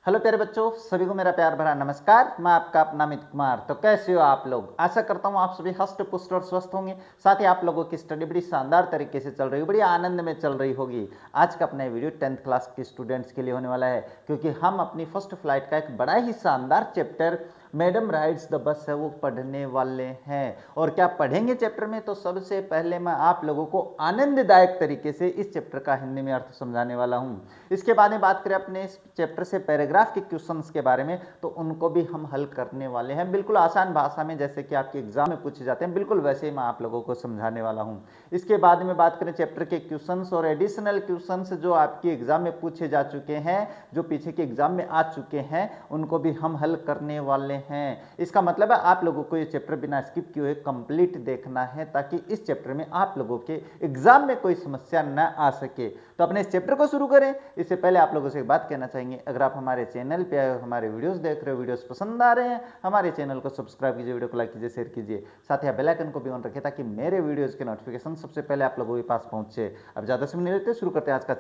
Hello प्यारे बच्चों, सभी को मेरा प्यार भरा नमस्कार। मैं आपका अपना अमित कुमार। तो कैसे हो आप लोग? आशा करता हूँ आप सभी हष्ट पुष्ट और स्वस्थ होंगे। साथ ही आप लोगों की स्टडी बड़ी शानदार तरीके से चल रही होगी, बड़ी आनंद में चल रही होगी। आज का अपना वीडियो 10th क्लास के स्टूडेंट्स के लिए होने वाला है, क्योंकि हम अपनी फर्स्ट फ्लाइट का एक बड़ा ही शानदार chapter madam rides the bus है वो पढ़ने वाले हैं। और क्या पढ़ेंगे चैप्टर में, तो सबसे पहले मैं आप लोगों को आनंददायक तरीके से इस चैप्टर का हिंदी में अर्थ समझाने वाला हूं। इसके बाद में बात करें अपने इस चैप्टर से पैराग्राफ के क्वेश्चंस के बारे में, तो उनको भी हम हल करने वाले हैं बिल्कुल आसान भाषा में, जैसे कि आपके एग्जाम में पूछे जाते हैं, बिल्कुल वैसे ही मैं आप लोगों को समझाने वाला हूं। इसके बाद में बात करें चैप्टर के क्वेश्चंस और एडिशनल क्वेश्चंस जो आपके एग्जाम में पूछे जा चुके हैं, जो पीछे के एग्जाम में आ चुके हैं, उनको भी हम हल करने वाले हैं। इसका मतलब है आप लोगों को ये चैप्टर बिना स्किप किए हुए कंप्लीट देखना है, ताकि इस चैप्टर में आप लोगों के एग्जाम में कोई समस्या न आ सके। तो अपने इस चैप्टर को शुरू करें इससे पहले आप लोगों से एक बात कहना चाहेंगे, अगर आप हमारे चैनल पे हमारे वीडियोस देख रहे हो, वीडियोस पसंद आ रहे हैं, हमारे चैनल को सब्सक्राइब कीजिए, वीडियो को लाइक कीजिए, शेयर कीजिए, साथ ही बेल आइकन को भी ऑन रखिए, ताकि मेरे वीडियोस के नोटिफिकेशन सबसे पहले आप लोगों के पास पहुंचे। अब ज़्यादा समय नहीं लेते, शुरू करते हैं आज का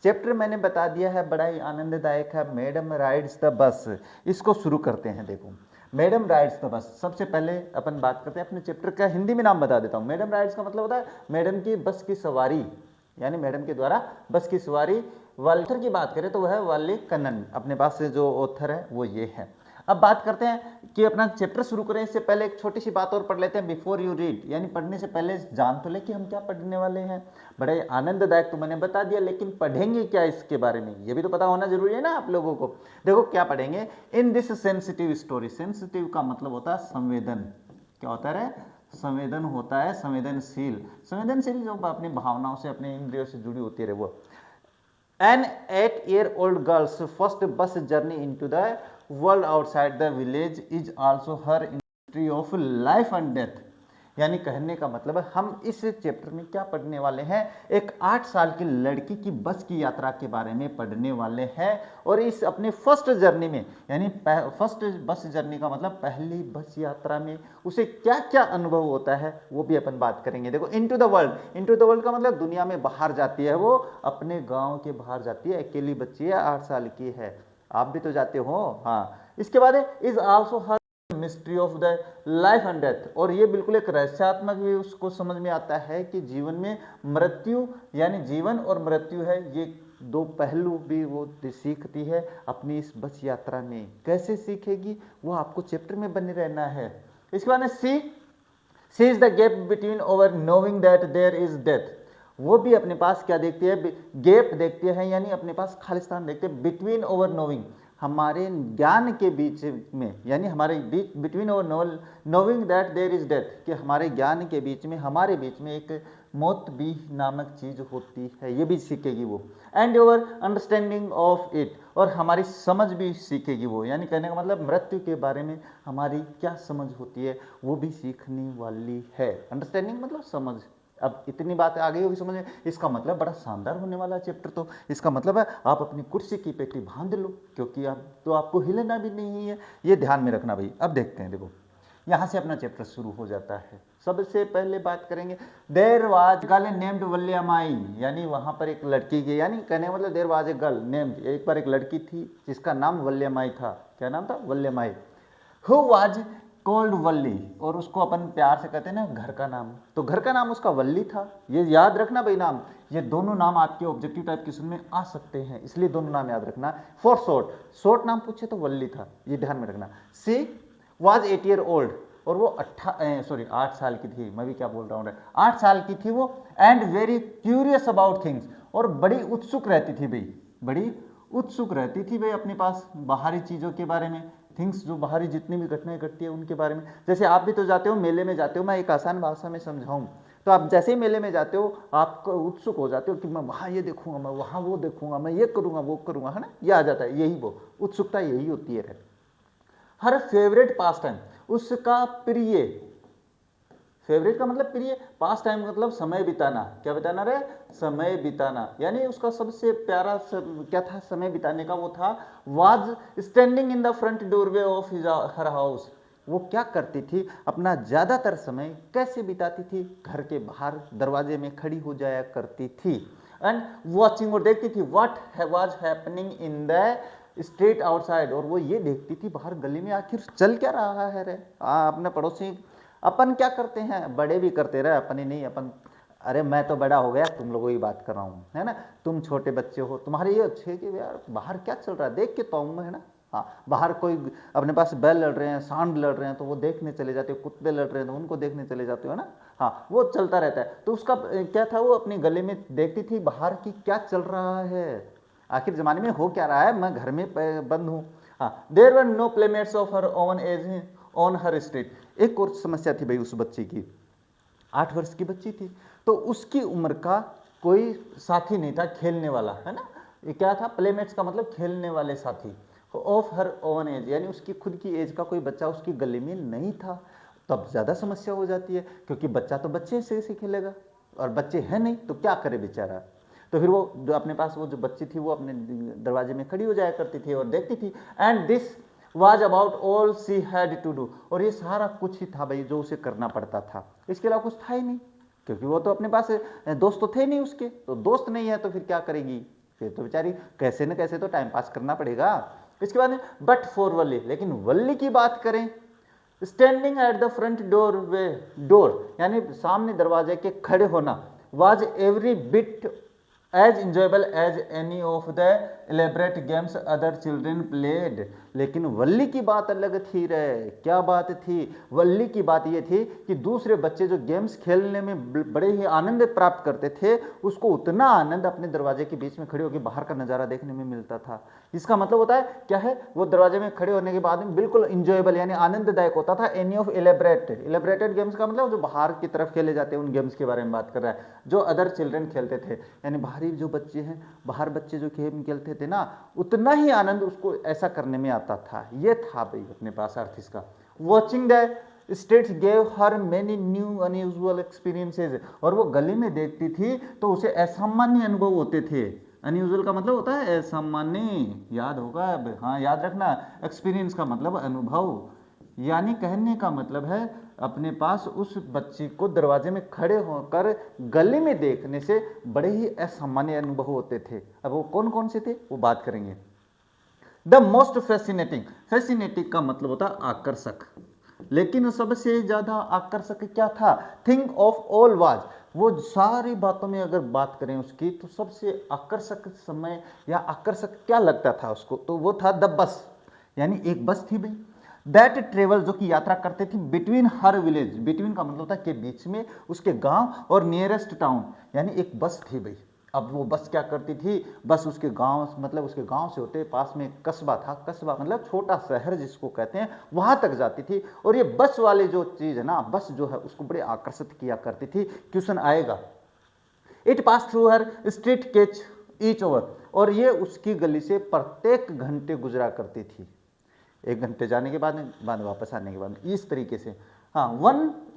चैप्टर मैंने बता दिया है, बड़ा ही आनंददायक है, मैडम राइड्स द बस। इसको शुरू करते हैं। देखो, मैडम राइड्स द बस, सबसे पहले अपन बात करते हैं अपने चैप्टर का हिंदी में नाम बता देता हूँ। मैडम राइड्स का मतलब होता है मैडम की बस की सवारी, यानी मैडम के द्वारा बस की सवारी। ऑथर की बात करें तो वह वल्ली कन्नन, अपने पास से जो ऑथर है वो ये है। अब बात करते हैं कि अपना चैप्टर शुरू करें इससे पहले एक छोटी सी बात और पढ़ लेते हैं। बिफोर यू रीड, यानी पढ़ने से पहले जान तो ले कि हम क्या पढ़ने वाले हैं। बड़े आनंददायक तो मैंने बता दिया, लेकिन पढ़ेंगे क्या इसके बारे में ये भी तो पता होना जरूरी है ना आप लोगों को। देखो क्या पढ़ेंगे, in this sensitive story. Sensitive का मतलब होता है संवेदन। क्या होता है? संवेदन होता है, संवेदनशील। संवेदनशील जो अपनी भावनाओं से, अपने इंद्रियों से जुड़ी होती है वो। An 8-year-old girl's first bus journey into the world outside the village is also her history of life and death। यानी कहने का मतलब है हम इस चैप्टर में क्या पढ़ने वाले हैं, एक 8 साल की लड़की की बस की यात्रा के बारे में पढ़ने वाले हैं। और इस अपने फर्स्ट जर्नी में, यानी फर्स्ट बस जर्नी का मतलब पहली बस यात्रा में उसे क्या क्या अनुभव होता है वो भी अपन बात करेंगे। देखो, into the world, into the world का मतलब दुनिया में बाहर जाती है, वो अपने गाँव के बाहर जाती है। अकेली बच्ची है, 8 साल की है, आप भी तो जाते हो। हाँ, इसके बाद is also her mystery of the life and death. और ये बिल्कुल एक रहस्यात्मक भी उसको समझ में आता है कि जीवन में मृत्यु, यानी जीवन और मृत्यु है, ये दो पहलू भी वो सीखती है अपनी इस बस यात्रा में। कैसे सीखेगी वो आपको चैप्टर में बने रहना है। इसके बाद she is the gap between over knowing that there is death. वो भी अपने पास क्या देखती है, गैप देखती है, यानी अपने पास खालिस्तान देखते हैं। बिटवीन ओवर नोइंग, हमारे ज्ञान के बीच में, यानी हमारे बीच, बिटवीन और knowing that there is death, कि हमारे ज्ञान के बीच में, हमारे बीच में एक मौत भी नामक चीज होती है, ये भी सीखेगी वो। And your understanding of it, और हमारी समझ भी सीखेगी वो। यानी कहने का मतलब मृत्यु के बारे में हमारी क्या समझ होती है वो भी सीखने वाली है। अंडरस्टैंडिंग मतलब समझ। अब इतनी बात आ गई होगी समझ में, इसका मतलब बड़ा शानदार होने वाला चैप्टर। तो इसका मतलब है आप अपनी कुर्सी की पेटी बांध लो, क्योंकि अब तो आपको हिलना भी नहीं है, ये ध्यान में रखना भाई। अब देखते हैं, देखो यहाँ से अपना चैप्टर शुरू हो जाता है। सबसे पहले बात करेंगे, देर वाज गर्ल नेम्ड वल्यमाई, यानी वहाँ पर एक लड़की की, यानी कहने का मतलब there was a girl named, एक बार एक लड़की थी जिसका नाम वल्यमाई था। क्या नाम था? वल्यमाई। हु वाज कोल्ड वल्ली, और उसको अपन प्यार से कहते हैं ना घर का नाम, तो घर का नाम उसका वल्ली था। ये याद रखना भाई नाम, ये दोनों नाम आपके ऑब्जेक्टिव टाइप क्वेश्चन में आ सकते हैं, इसलिए दोनों नाम याद रखना। फॉर शॉर्ट, शॉर्ट नाम पूछे तो वल्ली था, ये ध्यान में रखना। सी वाज 8 ईयर ओल्ड, और वो 8 साल की थी, मैं भी क्या बोल रहा हूँ, 8 साल की थी वो। And very curious about things, और बड़ी उत्सुक रहती थी भाई, बड़ी उत्सुक रहती थी भाई अपने पास बाहरी चीज़ों के बारे में। थिंग्स, जो बाहरी जितनी भी घटनाएं घटती है उनके बारे में। जैसे आप भी तो जाते हो मेले में, जाते हो, मैं एक आसान भाषा में समझाऊं तो आप जैसे ही मेले में जाते हो आप उत्सुक हो जाते हो कि मैं वहाँ ये देखूंगा, मैं वहाँ वो देखूंगा, मैं ये करूंगा वो करूंगा, है ना, ये आ जाता है। यही वो उत्सुकता यही होती है। हर फेवरेट पास टाइम, उसका प्रिय, फेवरेट का मतलब प्रिय, पास टाइम मतलब समय बिताना। क्या बिताना रे? समय बिताना। यानी उसका सबसे प्यारा क्या था समय बिताने का, वो था was standing in the front doorway of her house. वो क्या करती थी, अपना ज्यादातर समय कैसे बिताती थी, घर के बाहर दरवाजे में खड़ी हो जाया करती थी। एंड वॉचिंग, और देखती थी what was happening in the straight outside, और वो ये देखती थी बाहर गली में आखिर चल क्या रहा है रे। अपने पड़ोसी, अपन क्या करते हैं, बड़े भी करते रहे, अपन ही नहीं, अपन, अरे मैं तो बड़ा हो गया, तुम लोगों की बात कर रहा हूँ, है ना, तुम छोटे बच्चे हो, तुम्हारे ये अच्छे है कि यार बाहर क्या चल रहा है देख के तो आऊँ मैं, है ना। हाँ, बाहर कोई अपने पास बैल लड़ रहे हैं, सांड लड़ रहे हैं तो वो देखने चले जाते हो, कुत्ते लड़ रहे हैं तो उनको देखने चले जाते हो, है ना। हाँ, वो चलता रहता है। तो उसका क्या था, वो अपनी गली में देखती थी बाहर की क्या चल रहा है, आखिर जमाने में हो क्या रहा है, मैं घर में बंद हूँ। हाँ, there were no playmates of her own age on her street. एक और समस्या थी भाई उस बच्ची की, 8 वर्ष की बच्ची थी, तो उसकी उम्र का कोई साथी नहीं था खेलने वाला, है ना। ये क्या था, प्लेमेट्स का मतलब खेलने वाले साथी, ऑफ हर ओन एज, यानी उसकी खुद की एज का कोई बच्चा उसकी गली में नहीं था। तब ज़्यादा समस्या हो जाती है, क्योंकि बच्चा तो बच्चे से खेलेगा, और बच्चे हैं नहीं तो क्या करे बेचारा। तो फिर वो जो अपने पास वो जो बच्ची थी वो अपने दरवाजे में खड़ी हो जाया करती थी और देखती थी, and this was about all she had to do, और ये सारा कुछ ही था भाई जो उसे करना पड़ता था, इसके अलावा कुछ था ही नहीं, क्योंकि वो तो अपने पास दोस्त तो थे नहीं उसके, तो दोस्त नहीं है तो फिर क्या करेगी, फिर तो बेचारी कैसे न कैसे तो टाइम पास करना पड़ेगा। इसके बाद बट फॉर वल्ली, लेकिन वल्ली की बात करें, standing at the front door यानी सामने दरवाजे के खड़े होना, was every bit as enjoyable as any of the elaborate games other children played. लेकिन वल्ली की बात अलग थी रे, क्या बात थी, वल्ली की बात ये थी कि दूसरे बच्चे जो गेम्स खेलने में बड़े ही आनंद प्राप्त करते थे, उसको उतना आनंद अपने दरवाजे के बीच में खड़े होकर बाहर का नज़ारा देखने में मिलता था। इसका मतलब होता है क्या है, वो दरवाजे में खड़े होने के बाद में बिल्कुल इंजॉयबल यानी आनंददायक होता था। एनी ऑफ एलेबरेटेड गेम्स का मतलब जो बाहर की तरफ खेले जाते हैं उन गेम्स के बारे में बात कर रहा है, जो अदर चिल्ड्रन खेलते थे, यानी बाहरी जो बच्चे हैं, बाहर बच्चे जो गेम खेलते थे ना, उतना ही आनंद उसको ऐसा करने में आता था। ये था भाई अपने पास अर्थ इसका। Watching the states gave her many new unusual experiences, और वो गली में देखती थी तो उसे असामान्य अनुभव होते थे। अनयूजुअल का मतलब होता है असामान्य, याद होगा, हाँ याद रखना। एक्सपीरियंस का मतलब अनुभव, यानी कहने का मतलब है अपने पास उस बच्ची को दरवाजे में खड़े होकर गली में देखने से बड़े ही असामान्य अनुभव होते थे। अब वो कौन कौन से थे वो बात करेंगे। द मोस्ट फैसिनेटिंग, फैसिनेटिंग का मतलब होता है आकर्षक, लेकिन सबसे ज्यादा आकर्षक क्या था, थिंग ऑफ ऑल वाज, वो सारी बातों में अगर बात करें उसकी तो सबसे आकर्षक समय या आकर्षक क्या लगता था उसको, तो वो था द बस, यानी एक बस थी भाई, दैट ट्रेवल जो कि यात्रा करते थे बिटवीन हर विलेज, बिटवीन का मतलब होता है कि बीच में, उसके गांव और नियरेस्ट टाउन, यानी एक बस थी भाई। अब वो बस क्या करती थी, बस उसके गांव मतलब उसके गांव से होते पास में कस्बा था, कस्बा मतलब छोटा शहर जिसको कहते हैं, वहां तक जाती थी। और ये बस वाली जो चीज है ना, बस जो है उसको बड़े आकर्षित किया करती थी। क्वेश्चन आएगा, it pass through her street catch each over, और ये उसकी गली से प्रत्येक घंटे गुजरा करती थी, 1 घंटे जाने के बाद वापस आने के बाद, इस तरीके से। हाँ,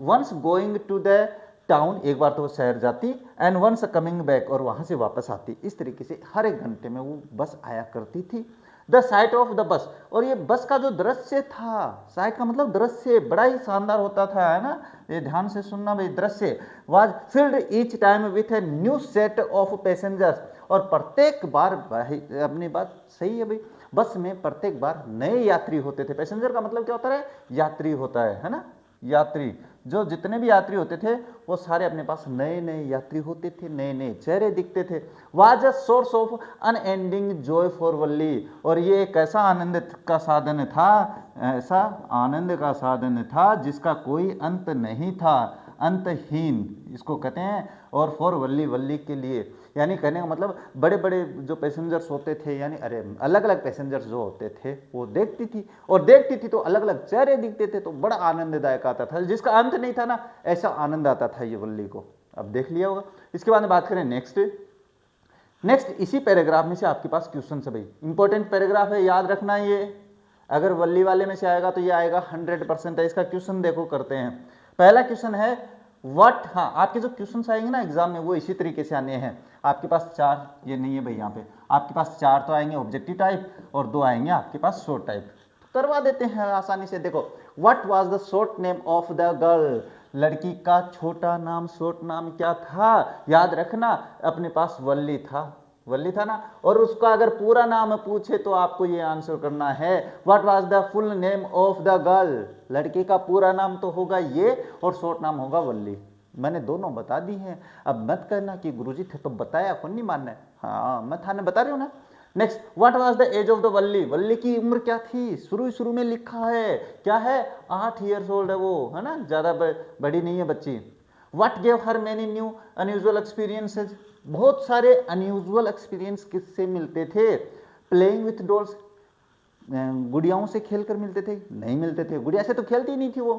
once going to the town, एक बार तो वो शहर जाती, एंड वंस कमिंग बैक, और वहां से वापस आती। इस तरीके से हर 1 घंटे में वो बस आया करती थी। The site of the bus, और ये बस का जो दृश्य था, साइट का मतलब दृश्य, बड़ा ही शानदार होता था, है ना, ये ध्यान से सुनना भाई, दृश्य was field each time with a new set of passengers, और प्रत्येक बार, अपनी बात सही है भाई, बस में प्रत्येक बार नए यात्री होते थे। पैसेंजर का मतलब क्या होता है, यात्री होता है ना, यात्री, जो जितने भी यात्री होते थे वो सारे अपने पास नए नए यात्री होते थे, नए नए चेहरे दिखते थे। Was a source of unending joy for Valli, और ये एक ऐसा आनंद का साधन था, ऐसा आनंद का साधन था जिसका कोई अंत नहीं था, अंतहीन इसको कहते हैं। और फॉर वल्ली, वल्ली के लिए, यानी कहने का मतलब बड़े बड़े जो पैसेंजर्स होते थे, यानी अरे अलग अलग पैसेंजर्स जो होते थे वो देखती थी, और देखती थी तो अलग अलग चेहरे दिखते थे, तो बड़ा आनंददायक आता था, जिसका अंत नहीं था ना, ऐसा आनंद आता था ये वल्ली को। अब देख लिया होगा। इसके बाद में बात करें नेक्स्ट इसी पैराग्राफ में से आपके पास क्वेश्चन है भाई, इंपॉर्टेंट पैराग्राफ है, याद रखना। ये अगर वल्ली वाले में से आएगा तो ये आएगा 100% है। इसका क्वेश्चन देखो करते हैं। पहला क्वेश्चन है व्हाट, हाँ आपके जो क्वेश्चन आएंगे ना एग्जाम में वो इसी तरीके से आने हैं। आपके पास 4, ये नहीं है भाई, यहाँ पे आपके पास 4 तो आएंगे ऑब्जेक्टिव टाइप और 2 आएंगे आपके पास शॉर्ट टाइप। तो करवा देते हैं आसानी से। देखो, what was the short name of the girl, लड़की का छोटा नाम, शॉर्ट नाम क्या था, याद रखना अपने पास वल्ली था। वल्ली था ना। और उसका अगर पूरा नाम पूछे तो आपको ये आंसर करना है what was the full name of the girl. लड़की का पूरा नाम तो होगा ये और शॉर्ट नाम होगा वल्ली। मैंने दोनों बता दी हैं। अब मत कहना कि गुरुजी थे तो बताया, कौन नहीं मानना है। हाँ मैं थाने बता रही हूँ ना। Next, what was the age of the Valli. Valli की उम्र क्या थी, शुरू में लिखा है क्या है, 8 ईयर्स ओल्ड है वो, है ना, ज्यादा बड़ी नहीं है बच्ची। What gave her many new unusual experiences. बहुत सारे अनयूजुअल एक्सपीरियंस किससे मिलते थे, प्लेइंग विथ डॉल्स, गुड़ियाओं से खेलकर मिलते थे, नहीं मिलते थे, गुड़िया से तो खेलती ही नहीं थी वो।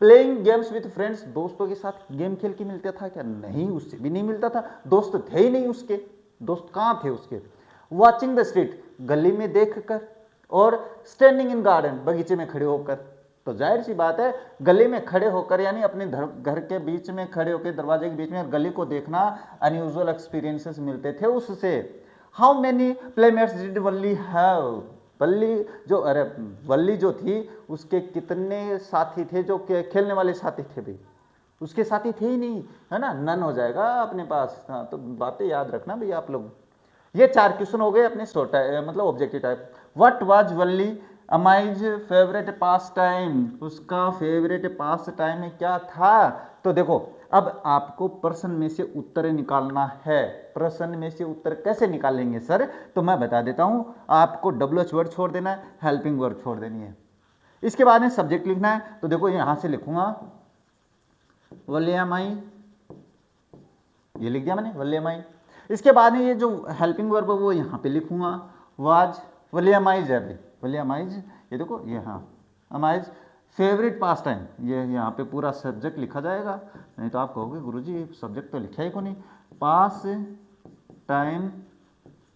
प्लेइंग गेम्स विथ फ्रेंड्स, दोस्तों के साथ गेम खेल के मिलता था क्या, नहीं, उससे भी नहीं मिलता था, दोस्त थे ही नहीं उसके, दोस्त कहाँ थे उसके। वॉचिंग द स्ट्रीट, गली में देखकर, और स्टैंडिंग इन गार्डन, बगीचे में खड़े होकर। तो जाहिर सी बात है गली में खड़े होकर यानी अपने घर के बीच में खड़े होकर, दरवाजे के बीच में गली को देखना, अनयूजुअल एक्सपीरियंसेस मिलते थे उससे। How many playmates did Valli have, Valli जो थी उसके कितने साथी थे जो खेलने वाले साथी थे भाई, उसके साथी थे ही नहीं, है ना, नन हो जाएगा अपने पास। हाँ तो बातें याद रखना भैया आप लोग। ये 4 क्वेश्चन हो गए अपने शॉर्ट मतलब objective type. What was Valliammai's favourite pastime, उसका फेवरेट पास टाइम क्या था। तो देखो अब आपको प्रश्न में से उत्तर निकालना है। प्रश्न में से उत्तर कैसे निकालेंगे सर, तो मैं बता देता हूं आपको। WH वर्ड छोड़ देना है, हेल्पिंग वर्ड छोड़ देनी है। इसके बाद में सब्जेक्ट लिखना है। तो देखो यहां से लिखूंगा वल्लियामाई, ये लिख दिया मैंने वल्लियामाई। इसके बाद में ये जो हेल्पिंग वर्ब है वो यहाँ पे लिखूंगा वाज, वल्लियामाइज है भाई, वल्लियामाइज, ये देखो ये, हाँ अमाइज फेवरेट पास टाइम, ये यहाँ पे पूरा सब्जेक्ट लिखा जाएगा। नहीं तो आप कहोगे गुरुजी सब्जेक्ट तो लिखा ही को नहीं, पास टाइम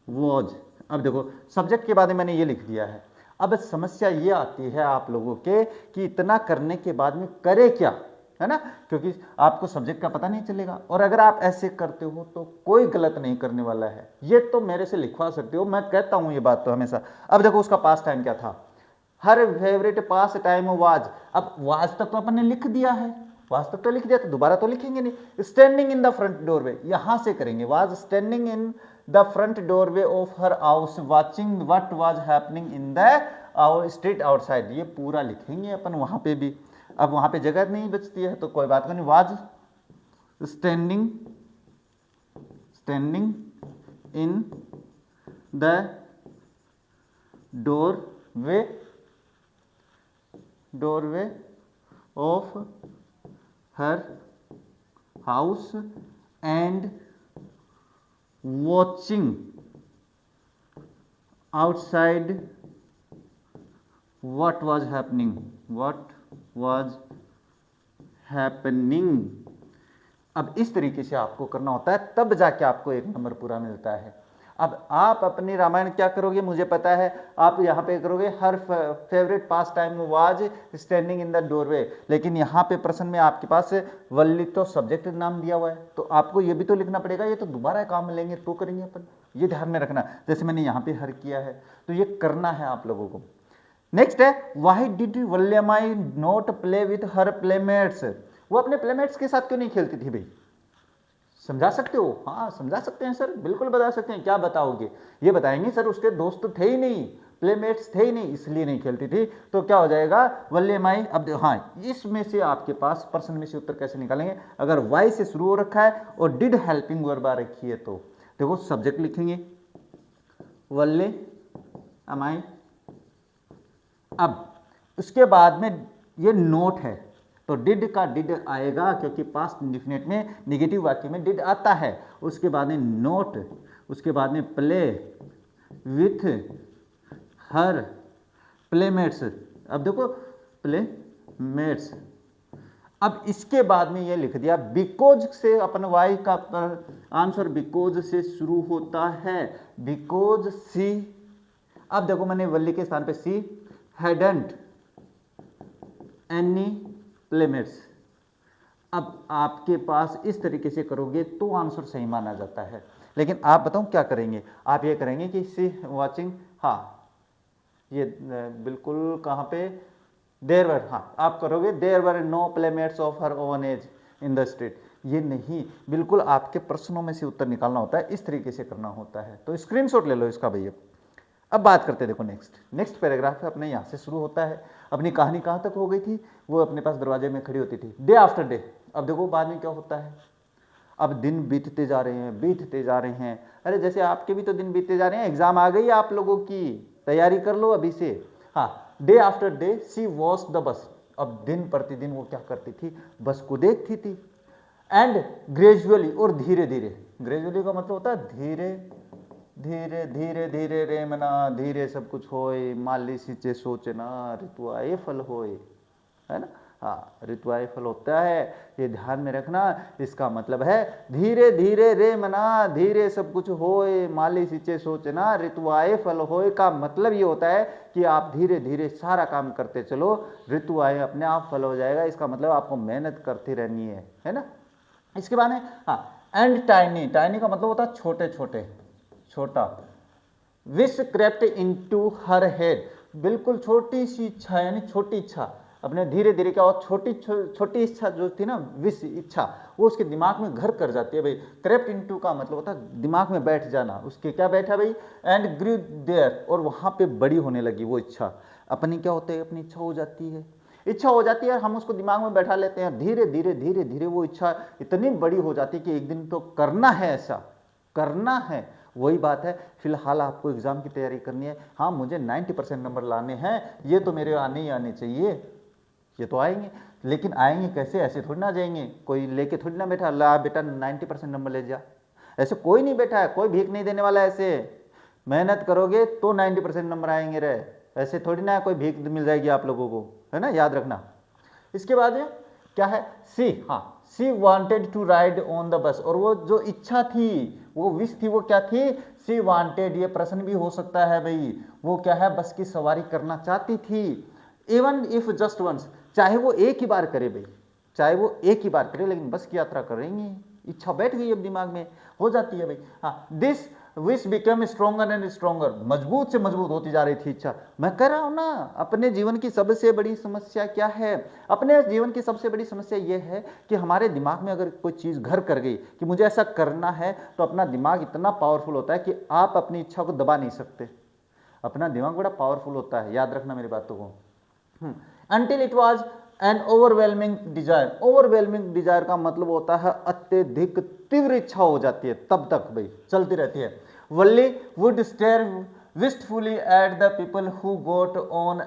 वॉज। अब देखो सब्जेक्ट के बाद में मैंने ये लिख दिया है। अब समस्या ये आती है आप लोगों के कि इतना करने के बाद में करे क्या, है ना, क्योंकि आपको सब्जेक्ट का पता नहीं चलेगा। और अगर आप ऐसे करते हो तो कोई गलत नहीं करने वाला है, ये तो मेरे से लिखवा सकते हो, मैं कहता हूं ये बात तो हमेशा। अब देखो उसका पास टाइम क्या था, हर फेवरेट पास टाइम वाज। अब वाज तक तो अपन ने लिख दिया है, वाज तक तो लिख दिया, तो दोबारा तो लिखेंगे नहीं। Standing in the front doorway, यहां से करेंगे, was standing in the front doorway of her house watching what was happening in the street outside, ये पूरा लिखेंगे अपन वहां पे भी। अब वहां पे जगह नहीं बचती है तो कोई बात नहीं, was standing in the doorway of her house and watching outside what was happening, अब इस तरीके से आपको करना होता है, तब जाके आपको 1 नंबर पूरा मिलता है। अब आप अपनी रामायण क्या करोगे मुझे पता है, आप यहाँ पे करोगे हर favourite pastime was standing in the doorway, लेकिन यहाँ पे प्रश्न में आपके पास वल्ली तो सब्जेक्ट नाम दिया हुआ है, तो आपको ये भी तो लिखना पड़ेगा, ये तो दोबारा काम लेंगे तो करेंगे अपन, ये ध्यान में रखना। जैसे मैंने यहाँ पे हर किया है तो ये करना है आप लोगों को। नेक्स्ट है why did Valliammai not play with her playmates, वो अपने प्लेमेट्स के साथ क्यों नहीं खेलती थी भाई, समझा सकते हो। हाँ समझा सकते हैं सर, बिल्कुल बता सकते हैं। क्या बताओगे, ये बताएंगे सर उसके दोस्त थे ही नहीं, प्लेमेट्स थे ही नहीं, इसलिए नहीं खेलती थी। तो क्या हो जाएगा वल्लियामाई। अब हाँ इसमें से आपके पास प्रश्न में से उत्तर कैसे निकालेंगे, अगर वाई से शुरू हो रखा है और डिड हेल्पिंग वर्ब आ रखी है तो देखो सब्जेक्ट लिखेंगे वल्लियामाई। अब उसके बाद में ये नोट है तो डिड का डिड आएगा, क्योंकि पास्ट इंडेफिनिट में नेगेटिव वाक्य में डिड आता है। उसके बाद में नोट, उसके बाद में प्ले विथ हर प्लेमेट्स, अब देखो प्लेमेट्स। अब इसके बाद में ये लिख दिया बिकॉज से, अपन वाई का आंसर बिकॉज से शुरू होता है, बिकॉज सी। अब देखो मैंने वल्ली के स्थान पे सी hadn't any playmates। अब आपके पास इस तरीके से करोगे तो आंसर सही माना जाता है, लेकिन आप बताओ क्या करेंगे, आप ये करेंगे कि सी वॉचिंग, हाँ ये बिल्कुल कहाँ पे देयर वर, हाँ आप करोगे there were no playmates of her own age in the street, ये नहीं, बिल्कुल आपके प्रश्नों में से उत्तर निकालना होता है, इस तरीके से करना होता है। तो स्क्रीनशॉट ले लो इसका भैया। अब बात करते हैं, देखो नेक्स्ट पैराग्राफ है अपने, यहाँ से शुरू होता है। अपनी कहानी कहाँ तक हो गई थी, वो अपने पास दरवाजे में खड़ी होती थी, डे आफ्टर डे। अब देखो बाद में क्या होता है, अब दिन बीतते जा रहे हैं, बीतते जा रहे हैं। अरे जैसे आपके भी तो दिन बीतते जा रहे हैं, एग्जाम आ गई आप लोगों की, तैयारी कर लो अभी से। हाँ, day after day she watch the bus. अब दिन प्रतिदिन वो क्या करती थी, बस को देखती थी। एंड ग्रेजुअली, और धीरे धीरे, ग्रेजुअली का मतलब होता है धीरे धीरे धीरे धीरे रे मना, धीरे सब कुछ होए, माली सींचे सोचना, ऋतु आए फल होए, है ना। हाँ, ऋतु आए फल होता है, ये ध्यान में रखना। इसका मतलब है धीरे धीरे रे मना, धीरे सब कुछ होए, माली सींचे सोचना, ऋतु आए फल होए का मतलब ये होता है कि आप धीरे धीरे सारा काम करते चलो, ऋतु आए अपने आप फल हो जाएगा। इसका मतलब आपको मेहनत करती रहनी है ना। इसके बाद में हाँ, एंड टाइनी, टाइनी का मतलब होता है छोटे छोटे, छोटा। Wish crept into her head, बिल्कुल छोटी सी इच्छा, यानी छोटी इच्छा। अपने धीरे धीरे क्या हो, छोटी छोटी इच्छा जो थी ना, विश इच्छा, वो उसके दिमाग में घर कर जाती है भाई। क्रेप्ट इनटू का मतलब होता है दिमाग में बैठ जाना, उसके क्या बैठा भाई, एंड ग्रू देयर, और वहां पे बड़ी होने लगी वो इच्छा। अपनी क्या होता है, अपनी इच्छा हो जाती है, इच्छा हो जाती है, हम उसको दिमाग में बैठा लेते हैं। धीरे धीरे धीरे धीरे वो इच्छा इतनी बड़ी हो जाती है कि एक दिन तो करना है, ऐसा करना है। वही बात है, फिलहाल आपको एग्जाम की तैयारी करनी है। हाँ, मुझे 90% नंबर लाने हैं, ये तो मेरे आने ही आने चाहिए, ये तो आएंगे, लेकिन आएंगे कैसे, ऐसे थोड़ी ना जाएंगे, कोई लेके थोड़ी ना बैठा, ला बेटा 90% नंबर ले जा, ऐसे कोई नहीं बैठा है, कोई भीख नहीं देने वाला है। ऐसे मेहनत करोगे तो 90% नंबर आएंगे रे, ऐसे थोड़ी ना कोई भीख मिल जाएगी आप लोगों को, है ना, याद रखना। इसके बाद क्या है, सी, हाँ, she wanted to ride on the bus, और वो जो इच्छा थी, वो विश थी, वो क्या थी, सी वॉन्टेड, ये प्रश्न भी हो सकता है भाई, वो क्या है, बस की सवारी करना चाहती थी। इवन इफ जस्ट वंस, चाहे वो एक ही बार करे भाई, चाहे वो एक ही बार करे, लेकिन बस की यात्रा करेंगे, इच्छा बैठ गई अब दिमाग में, हो जाती है भाई। हाँ, this wish become stronger and stronger, मजबूत से मजबूत होती जा रही थी इच्छा। मैं कह रहा हूं ना, अपने जीवन की सबसे बड़ी समस्या क्या है, अपने जीवन की सबसे बड़ी समस्या यह है कि हमारे दिमाग में अगर कोई चीज घर कर गई कि मुझे ऐसा करना है, तो अपना दिमाग इतना पावरफुल होता है कि आप अपनी इच्छा को दबा नहीं सकते। अपना दिमाग बड़ा पावरफुल होता है, याद रखना मेरी बातों को। Until it was an overwhelming desire, overwhelming desire का मतलब होता है अत्यधिक तीव्र इच्छा हो जाती है, तब तक भाई चलती रहती है। वल्ली would stare wistfully at the people who got on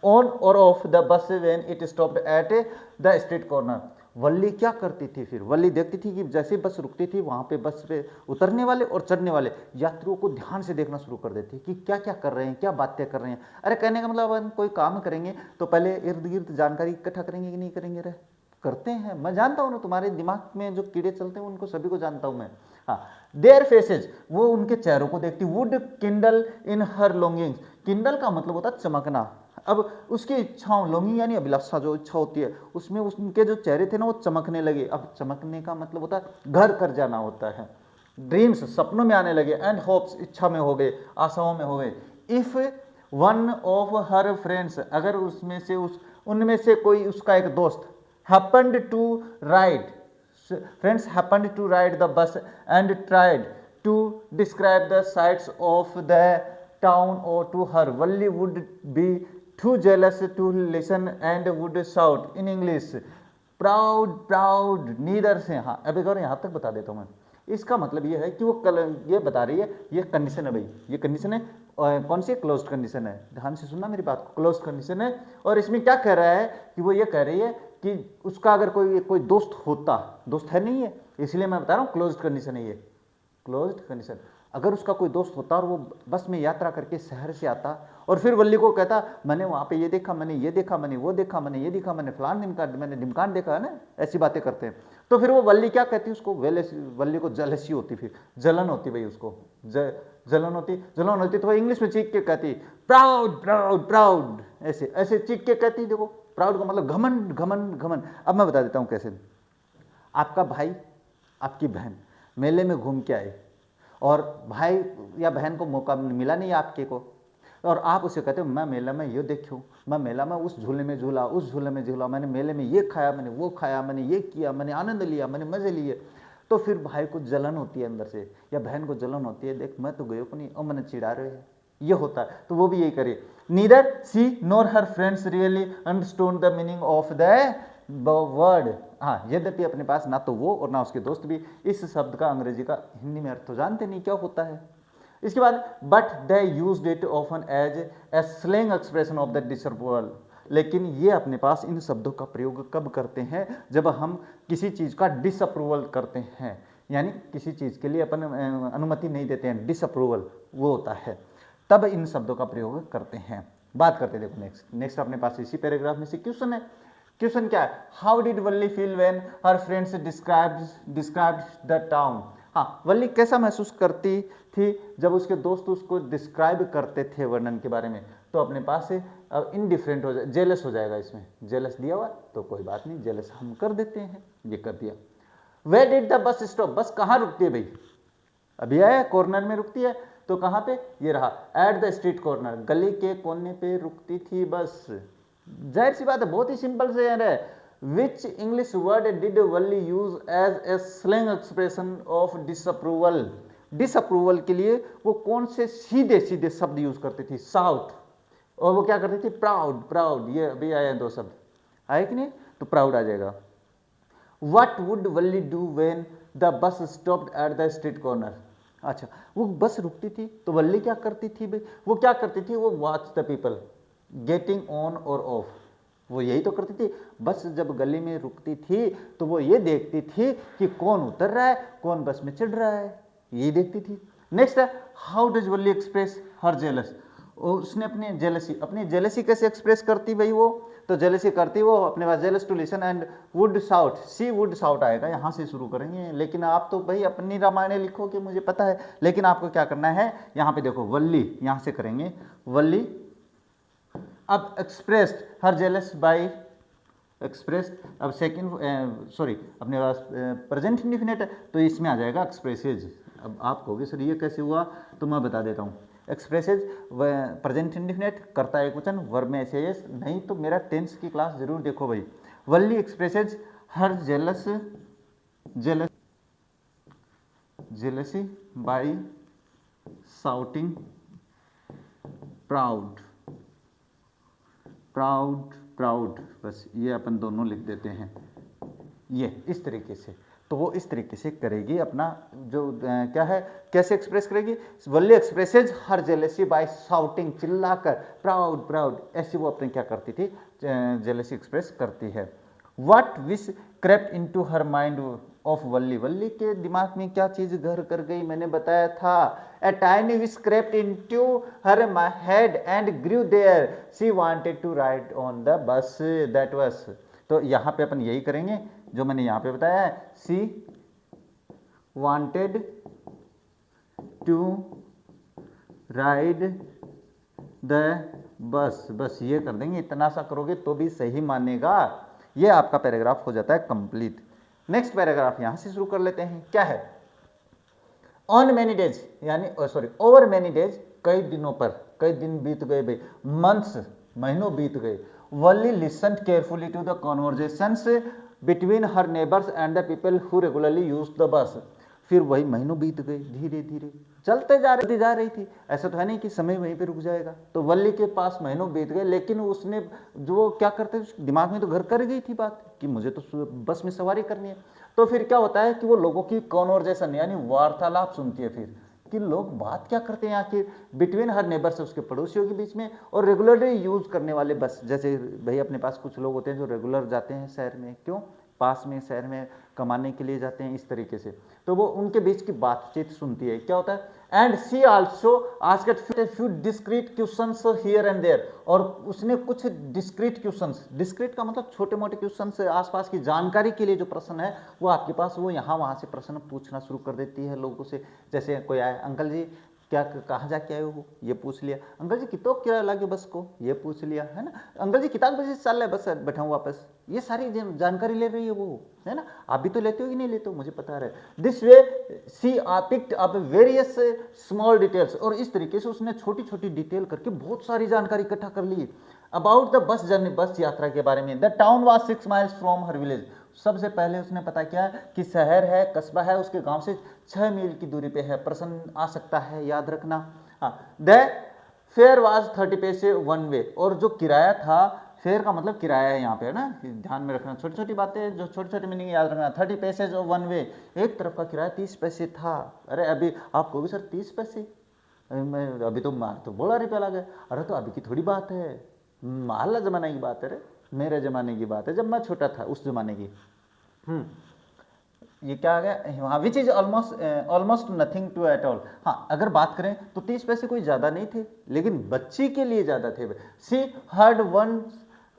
or off the bus when it stopped at the street corner. वल्ली क्या करती थी फिर, वल्ली देखती थी कि जैसे बस रुकती थी, वहां पे बस पे उतरने वाले और चढ़ने वाले यात्रियों को ध्यान से देखना शुरू कर देती कि क्या क्या कर रहे हैं, क्या बातें कर रहे हैं। अरे कहने का मतलब हम कोई काम करेंगे तो पहले इर्द गिर्द जानकारी इकट्ठा करेंगे कि नहीं करेंगे, रे करते हैं, मैं जानता हूँ ना, तुम्हारे दिमाग में जो कीड़े चलते हैं उनको सभी को जानता हूँ मैं। हाँ, देयर फेसेज, वो उनके चेहरों को देखती, would Kindle in her longings, Kindle का मतलब होता है चमकना। अब उसकी इच्छाओं, लॉन्गिंग यानी अभिलाषा, जो इच्छा होती है उसमें उनके जो चेहरे थे ना वो चमकने लगे। अब चमकने का मतलब होता है घर कर जाना होता है। ड्रीम्स, सपनों में आने लगे, एंड होप्स, इच्छा में हो गए, आशाओं में हो गए। If one of her friends, अगर उसमें से उनमें से कोई उसका एक दोस्त happened to ride, friends happened to ride the bus and tried to describe the sights of the town or to her, Valli would be too jealous to listen and would shout in English, proud proud neither से। हाँ, अब एक और यहाँ तक बता देता हूँ मैं। इसका मतलब ये है कि वो ये बता रही है, ये कंडीशन है भाई, ये कंडीशन है, कौन सी क्लोज्ड कंडीशन है, ध्यान से सुनना मेरी बात, क्लोज्ड कंडीशन है। और इसमें क्या कह रहा है कि वो ये कह रही है कि उसका अगर कोई दोस्त होता, दोस्त है नहीं है, इसलिए मैं बता रहा हूँ क्लोज्ड कंडीशन है ये, क्लोज्ड कंडीशन। अगर उसका कोई दोस्त होता और वो बस में यात्रा करके शहर से आता और फिर वल्ली को कहता मैंने वहाँ पे ये देखा, मैंने ये देखा, मैंने वो देखा, मैंने ये देखा, मैंने फलान मैंने ढिमकान देखा, है ना, ऐसी बातें करते हैं। तो फिर वो वल्ली क्या कहती, उसको वल्ली को जलसी होती, फिर जलन होती भाई, उसको जलन होती तो वो इंग्लिश में चीख के कहती प्राउड प्राउड प्राउड, ऐसे ऐसे चीख के कहती। देखो प्राउड का मतलब घमंड घमंड घमंड। अब मैं बता देता हूँ कैसे। आपका भाई आपकी बहन मेले में घूम के आए और भाई या बहन को मौका मिला नहीं आपके को, और आप उसे कहते हो मैं मेला में ये देखूँ, मैं मेला में उस झूले में झूला, उस झूले में झूला, मैंने मेले में ये खाया, मैंने वो खाया, मैंने ये किया, मैंने आनंद लिया, मैंने मजे लिए, तो फिर भाई को जलन होती है अंदर से, या बहन को जलन होती है, देख मैं तो गयो को नहीं और मैंने चिढ़ा रहे हैं, ये होता है। तो वो भी यही करे। Neither she nor her friends really understood the meaning of the word. हाँ, यद्यपि अपने पास ना तो वो और ना उसके दोस्त भी इस शब्द का अंग्रेजी का हिंदी में अर्थ तो जानते नहीं क्या होता है। इसके बाद but they used it often as a slang expression of the disapproval. लेकिन ये अपने पास इन शब्दों का प्रयोग कब करते हैं, जब हम किसी चीज़ का डिसअप्रूवल करते हैं, यानी किसी चीज़ के लिए अपन अनुमति नहीं देते हैं, डिसअप्रूवल वो होता है, तब इन शब्दों का प्रयोग करते हैं। बात करते हैं, देखो नेक्स्ट अपने पास इसी पैराग्राफ में से क्वेश्चन है। क्वेश्चन क्या है, how did Valli feel when her friends described the town. हाँ, वल्ली कैसा महसूस करती थी जब उसके दोस्त उसको डिस्क्राइब करते थे वर्णन के बारे में। तो अपने पास से इनडिफरेंट हो जाए, जेलस हो जाएगा, इसमें जेलस दिया हुआ तो कोई बात नहीं, जेलस हम कर देते हैं, ये कर दिया। Where did the bus stop, bus कहाँ रुकती है भाई, अभी आया कॉर्नर में रुकती है, तो कहाँ पे, ये रहा, एट द स्ट्रीट कॉर्नर, गली के कोने पे रुकती थी बस। जाहिर सी बात है, बहुत ही सिंपल से है। Which English word did Valli use as a slang expression of disapproval. Disapproval के लिए वो कौन से सीधे सीधे शब्द यूज करती थी, शाउट, और वो क्या करती थी, प्राउड। प्राउड ये अभी आए दो शब्द, आए कि नहीं, तो प्राउड आ जाएगा। What would Valli do when the bus stopped at the street corner. अच्छा, वो बस रुकती थी तो वल्ली क्या करती थी भाई, वो क्या करती थी, वो watch the people getting on और ऑफ, वो यही तो करती थी। बस जब गली में रुकती थी तो वो ये देखती थी कि कौन उतर रहा है, कौन बस में चढ़ रहा है, यही देखती थी। नेक्स्ट है, how does Valli express her jealous. उसने अपनी जेलसी कैसे एक्सप्रेस करती भाई वो, तो जेलसी करती वो अपने पास jealous to listen and would shout, she would shout आएगा, यहाँ से शुरू करेंगे। लेकिन आप तो भाई अपनी रामायण लिखोगे मुझे पता है, लेकिन आपको क्या करना है, यहाँ पे देखो वल्ली, यहाँ से करेंगे वल्ली। अब expressed her jealous by expressed, अब सेकंड सॉरी अपने पास प्रेजेंट इंडिफिनिट है तो इसमें आ जाएगा एक्सप्रेसेज। अब आप कहोगे सर ये कैसे हुआ, तो मैं बता देता हूँ। एक्सप्रेसेज प्रेजेंट इंडिफिनिट, करता एक वचन, वर्ब में एस, नहीं तो मेरा टेंस की क्लास जरूर देखो भाई। Valli expresses her jealousy by shouting proud. Proud proud, बस ये अपन दोनों लिख देते हैं, ये इस तरीके से। तो वो इस तरीके से करेगी अपना जो क्या है, कैसे एक्सप्रेस करेगी, वल्ली एक्सप्रेसेज हर जेलेसी बाय शाउटिंग, चिल्लाकर, प्राउड प्राउड, ऐसे वो अपने क्या करती थी, जेलेसी एक्सप्रेस करती है। What which crept into her mind of Valli, Valli के दिमाग में क्या चीज घर कर गई, मैंने बताया था। A tiny wish crept into her head and grew there, she wanted to ride on the bus that bus. तो यहाँ पे अपन यही करेंगे जो मैंने यहाँ पे बताया है, she wanted to ride the bus, बस ये कर देंगे, इतना सा करोगे तो भी सही मानेगा। ये आपका पैराग्राफ हो जाता है कंप्लीट। नेक्स्ट पैराग्राफ यहां से शुरू कर लेते हैं, क्या है, ऑन मैनी डेज, यानी सॉरी ओवर मैनी डेज, कई दिनों पर, कई दिन बीत गए भाई, मंथ्स महीनों बीत गए। Valli listen carefully to the conversations between her neighbours and the people who regularly use the bus. फिर वही महीनों बीत गए, धीरे धीरे चलते जा रही थी, ऐसा तो है नहीं कि समय वहीं पे रुक जाएगा। तो वल्ली के पास महीनों बीत गए, लेकिन उसने जो क्या करते, दिमाग में तो घर कर गई थी बात कि मुझे तो बस में सवारी करनी है। तो फिर क्या होता है कि वो लोगों की कॉन्वर्जेशन यानी वार्तालाप सुनती है, फिर कि लोग बात क्या करते हैं आखिर, बिटवीन हर नेबर से, उसके पड़ोसियों के बीच में, और रेगुलरली यूज करने वाले बस, जैसे भाई अपने पास कुछ लोग होते हैं जो रेगुलर जाते हैं शहर में, क्यों, पास में शहर में कमाने के लिए जाते हैं, इस तरीके से। तो वो उनके बीच की बातचीत सुनती है, क्या होता है, and she also asked a few discreet questions here and there, और उसने कुछ डिस्क्रीट क्वेश्चंस, डिस्क्रीट का मतलब छोटे मोटे क्वेश्चंस, आसपास की जानकारी के लिए जो प्रश्न है वो आपके पास, वो यहाँ वहाँ से प्रश्न पूछना शुरू कर देती है लोगों से। जैसे कोई आए, अंकल जी क्या कहाँ जाके आए हो, ये पूछ लिया। अंकल जी कितो किराया लागे बस को, ये पूछ लिया, है ना। अंकल जी कितना बजे से चल रहा है बस बैठा हूँ वापस, ये सारी जानकारी ले रही है वो, है ना। आप भी तो लेते हो कि नहीं लेते हो, मुझे पता है। This way she picked up various small details, और इस तरीके से उसने छोटी छोटी डिटेल करके बहुत सारी जानकारी इकट्ठा कर ली अबाउट द बस जर्नी, बस यात्रा के बारे में। The town was 6 miles from her village, सबसे पहले उसने पता किया कि शहर है, कस्बा है, उसके गांव से 6 मील की दूरी पे है। प्रश्न आ सकता है, याद रखना। हाँ, द फेयर वाज 30 पैसे वन वे, और जो किराया था, फेयर का मतलब किराया है यहाँ पे, है ना, ध्यान में रखना, छोटी छोटी बातें जो छोटी छोटी मीनिंग याद रखना। 30 पैसे जो वन वे, एक तरफ का किराया 30 पैसे था। अरे अभी आपको भी सर 30 पैसे, मैं अभी तो मार तो बोला रुपया लगा। अरे तो अभी की थोड़ी बात है, माला जमाने की बात है रे, मेरे जमाने की बात है, जब मैं छोटा था उस जमाने की। ये क्या आ गया वहाँ, which is almost almost nothing to at all. हाँ, अगर बात करें तो 30 पैसे कोई ज़्यादा नहीं थे, लेकिन बच्ची के लिए ज़्यादा थे। She heard one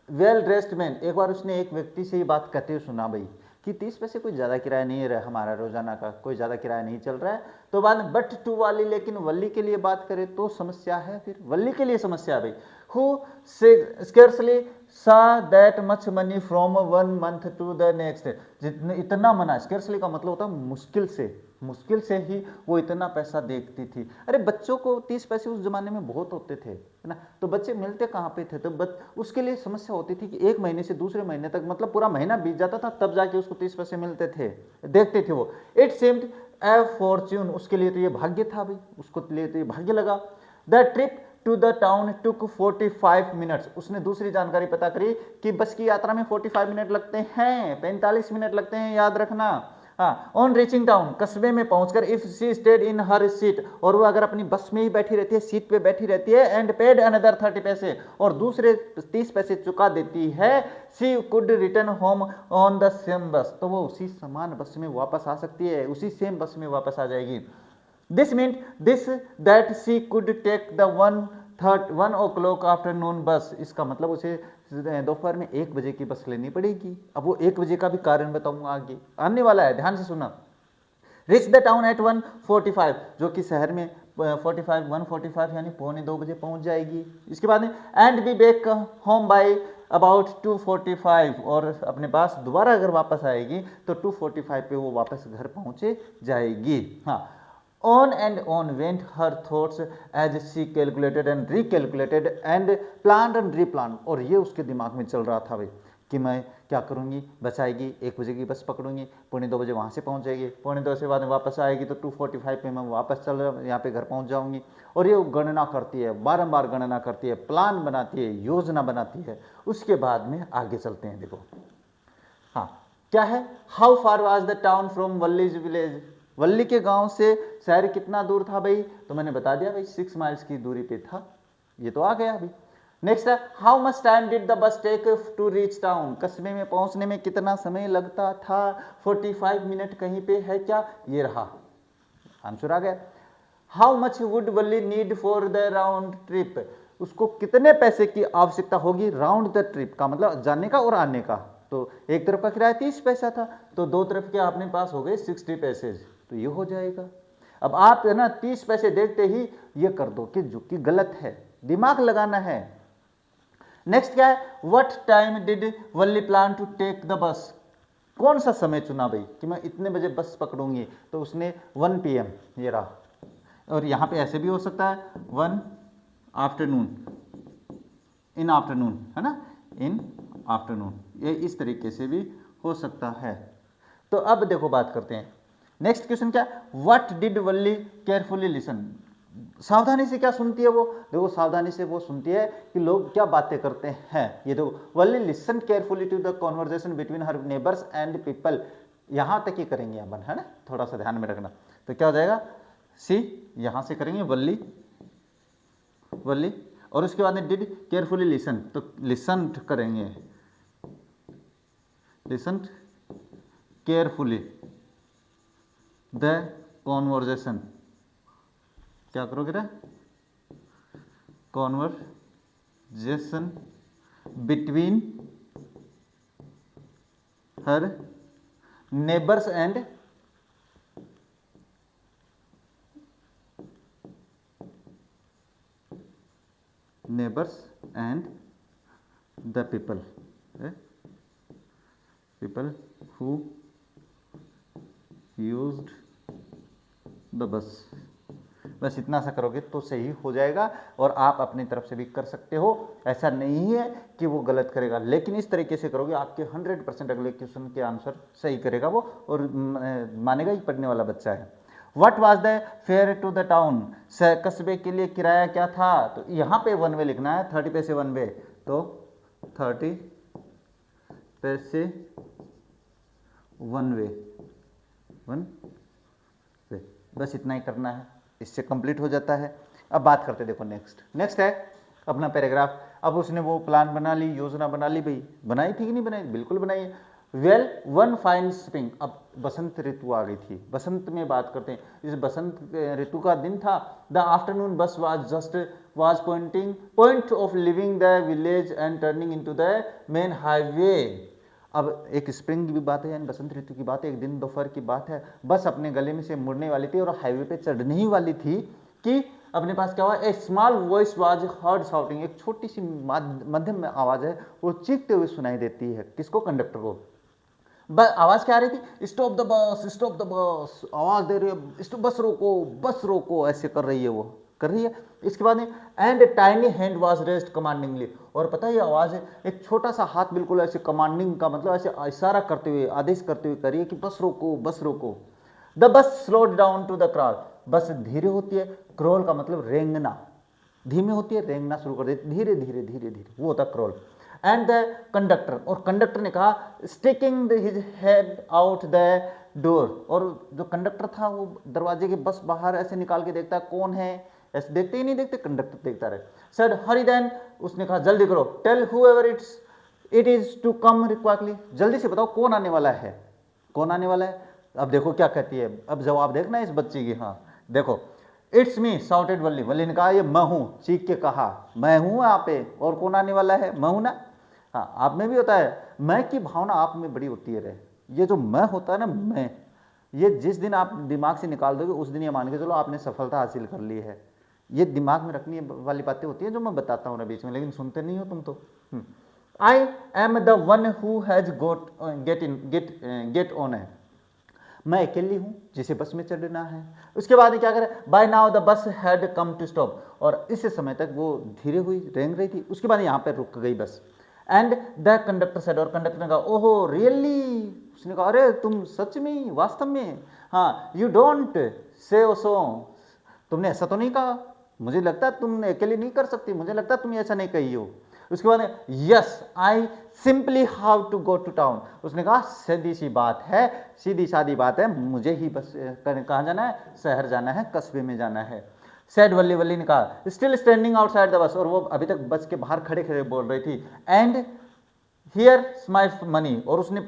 well dressed man, एक बार उसने एक व्यक्ति से ये बात कहते हुए सुना भाई कि 30 पैसे कोई ज़्यादा किराया नहीं है हमारा रोजाना का, कोई ज़्यादा किराया नहीं चल रहा है। तो बाद बट टू वाली, लेकिन वल्ली के लिए बात करें तो समस्या है, फिर वल्ली के लिए समस्या है भाई। Who scarcely saw that much money from one month to the next, जितने इतना मना, स्केर्सली का मतलब होता है मुश्किल से ही वो इतना पैसा देखती थी। अरे बच्चों को 30 पैसे उस जमाने में बहुत होते थे, है ना, तो बच्चे मिलते कहाँ पे थे, तो उसके लिए समस्या होती थी कि एक महीने से दूसरे महीने तक, मतलब पूरा महीना बीत जाता था तब जाके उसको 30 पैसे मिलते थे, देखते थे वो। इट सेम्ड ए फॉर्च्यून, उसके लिए तो ये भाग्य था भाई, उसको लिए तो ये भाग्य लगा। The trip to the town took 45 minutes, उसने दूसरी जानकारी पता करी कि बस की यात्रा में 45 मिनट लगते हैं, 45 मिनट लगते हैं, याद रखना। हाँ, ऑन रीचिंग टाउन, कस्बे में पहुंचकर, if she stayed in her seat, और वो अगर अपनी बस में ही बैठी रहती है, सीट पे बैठी रहती है, एंड पेड अनदर 30 पैसे, और दूसरे 30 पैसे चुका देती है, she could return home on the same bus, तो वो उसी समान बस में वापस आ सकती है, उसी सेम बस में वापस आ जाएगी। This mean this that she could take the 1 o'clock afternoon bus, इसका मतलब उसे दोपहर में 1 बजे की बस लेनी पड़ेगी। अब वो 1 बजे का भी कारण बताऊंगा आगे आने वाला है, ध्यान से सुना। रिच द टाउन एट 1:45, जो कि शहर में 1:45 यानी 1:45 बजे पहुंच जाएगी। इसके बाद में and be back home by about 2:45, और अपने पास दोबारा अगर वापस आएगी तो 2:45 पे वो वापस घर पहुंचे जाएगी। हाँ, on and on went her thoughts as she calculated and recalculated and planned and replanned, और ये उसके दिमाग में चल रहा था भाई कि मैं क्या करूँगी, बस आएगी 1 बजे की बस पकड़ूंगी, 1:45 बजे वहाँ से पहुँच जाएगी, 1:45 से बाद में वापस आएगी तो 2:45 पे मैं वापस यहाँ पे घर पहुँच जाऊँगी। और ये गणना करती है, बारंबार गणना करती है, प्लान बनाती है, योजना बनाती है। उसके बाद में आगे चलते हैं, देखो। हाँ, क्या है, how far was the town from Valli's village, Valli के गांव से शहर कितना दूर था भाई, तो मैंने बता दिया भाई 6 माइल्स की दूरी पे था, ये तो आ गया अभी। नेक्स्ट है, how much time did the bus take to reach town, कस्बे में पहुंचने में कितना समय लगता था, 45 मिनट कहीं पे है क्या, ये रहा आंसर आ गया। How much would Valli need for the round trip, उसको कितने पैसे की आवश्यकता होगी राउंड द ट्रिप का, मतलब जाने का और आने का। तो एक तरफ का किराया 30 पैसा था, तो दो तरफ के अपने पास हो गए 60 पैसे, तो ये हो जाएगा। अब आप है ना 30 पैसे देखते ही ये कर दो कि जो कि गलत है, दिमाग लगाना है। नेक्स्ट क्या है, what time did Valli plan to take the bus, कौन सा समय चुना भाई कि मैं इतने बजे बस पकड़ूंगी, तो उसने 1 PM, ये रहा। और यहां पे ऐसे भी हो सकता है 1 आफ्टरनून, इन आफ्टरनून, है ना, इन आफ्टरनून, ये इस तरीके से भी हो सकता है। तो अब देखो बात करते हैं, नेक्स्ट क्वेश्चन क्या, what did Valli carefully listen, सावधानी से क्या सुनती है वो, देखो सावधानी से वो सुनती है कि लोग क्या बातें करते हैं। ये देखो, Valli listen carefully to the conversation between her neighbours and people, यहां तक ही करेंगे अपन, है ना, थोड़ा सा ध्यान में रखना। तो क्या हो जाएगा, सी यहां से करेंगे वल्ली, और उसके बाद में डिड केयरफुली लिसन, तो लिसन करेंगे, लिसन केयरफुली द कॉन्वर्जेशन, क्या करोगे ना, conversation between her neighbours and neighbors and the people who used the bus। बस इतना सा करोगे तो सही हो जाएगा, और आप अपनी तरफ से भी कर सकते हो, ऐसा नहीं है कि वो गलत करेगा, लेकिन इस तरीके से करोगे आपके 100% अगले क्वेश्चन के आंसर सही करेगा वो, और मानेगा ही पढ़ने वाला बच्चा है। What was the fare to the town? कस्बे के लिए किराया क्या था? तो यहाँ पे वन वे लिखना है, 30 पैसे वन वे, तो 30 पैसे वन वे, बस इतना ही करना है, इससे कंप्लीट हो जाता है। अब बात करते देखो नेक्स्ट है अपना पैराग्राफ। अब उसने वो प्लान बना ली, योजना बना ली, भाई बनाई थी कि नहीं बनाई? बिल्कुल बनाई है। वेल वन फाइन स्प्रिंग, अब बसंत ऋतु आ गई थी, बसंत में बात करते हैं, इस बसंत ऋतु का दिन था। द आफ्टरनून बस was point of leaving the village and turning into the main highway। अब एक स्प्रिंग की भी बात है, यानी बसंत ऋतु की बात है, एक दिन दोपहर की बात है, बस अपने गले में से मुड़ने वाली थी और हाईवे पे चढ़ने ही वाली थी कि अपने पास क्या हुआ, a small voice was heard shouting, एक छोटी सी मध्यम आवाज है वो चीखते हुए सुनाई देती है, किसको? कंडक्टर को। आवाज क्या आ रही थी? Stop the bus, stop the bus, आवाज दे रही है, बस रोको, बस रोको, ऐसे कर रही है, वो कर रही है। इसके बाद and tiny hand was raised commandingly, और पता है ये आवाज है, एक छोटा सा हाथ बिल्कुल ऐसे कमांडिंग का मतलब ऐसे इशारा करते हुए, आदेश करते हुए करिए कि बस रोको, बस रोको। The bus slowed down to the crawl, bus धीरे होती है, क्रॉल का मतलब रेंगना, धीमे होती है, रेंगना शुरू कर देती, धीरे धीरे धीरे धीरे, वो होता क्रॉल। एंड द कंडक्टर, और कंडक्टर ने कहा sticking his head out the door, और जो कंडक्टर था वो दरवाजे के बस बाहर ऐसे निकाल के देखता है कौन है, ऐसे देखते ही नहीं देखते, कंडक्टर देखता रहे। सर हरी देन, उसने कहा जल्दी करो, tell whoever it is to come quickly, जल्दी से बताओ कौन आने वाला है, कौन आने वाला है। अब देखो क्या कहती है, अब जवाब देखना इस बच्ची की। हाँ देखो, इट्स मी साउटेड वल्ली, वल्ली ने कहा ये मैं हूं, चीख के कहा मैं हूं यहाँ पे, और कौन आने वाला है? मैं हूं ना। हाँ आप में भी होता है, मैं की भावना आप में बड़ी होती है रे, ये जो मैं होता है ना, मैं, ये जिस दिन आप दिमाग से निकाल दोगे उस दिन ये मान के चलो आपने सफलता हासिल कर ली है। ये दिमाग में रखने वाली बातें होती हैं जो मैं बताता हूँ ना बीच में, लेकिन सुनते नहीं हो तुम तो। I am the one who has get on है, मैं अकेली हूं जिसे बस में चढ़ना है। उसके बाद क्या करे, by now the bus had come to stop, और इस समय तक वो धीरे हुई, रेंग रही थी, उसके बाद यहाँ पे रुक गई बस। एंड द कंडक्टर सेड, और कंडक्टर ने कहा ओहो रियली, उसने कहा अरे तुम सच में, वास्तव में, हाँ, यू डोंट से सो, तुमने ऐसा तो नहीं कहा, मुझे लगता है तुम अकेले नहीं कर सकती, मुझे लगता है तुम ऐसा नहीं कही हो। उसके बाद yes I simply how to go to town, उसने कहा सीधी सी बात है, सीधी सादी बात है, मुझे ही बस कहाँ जाना है, शहर जाना है, कस्बे में जाना है। सैड वल्ली, वल्ली ने कहा still standing outside the bus, और वो अभी तक बस के बाहर खड़े खड़े बोल रही थी। एंड हियर माय मनी, और उसने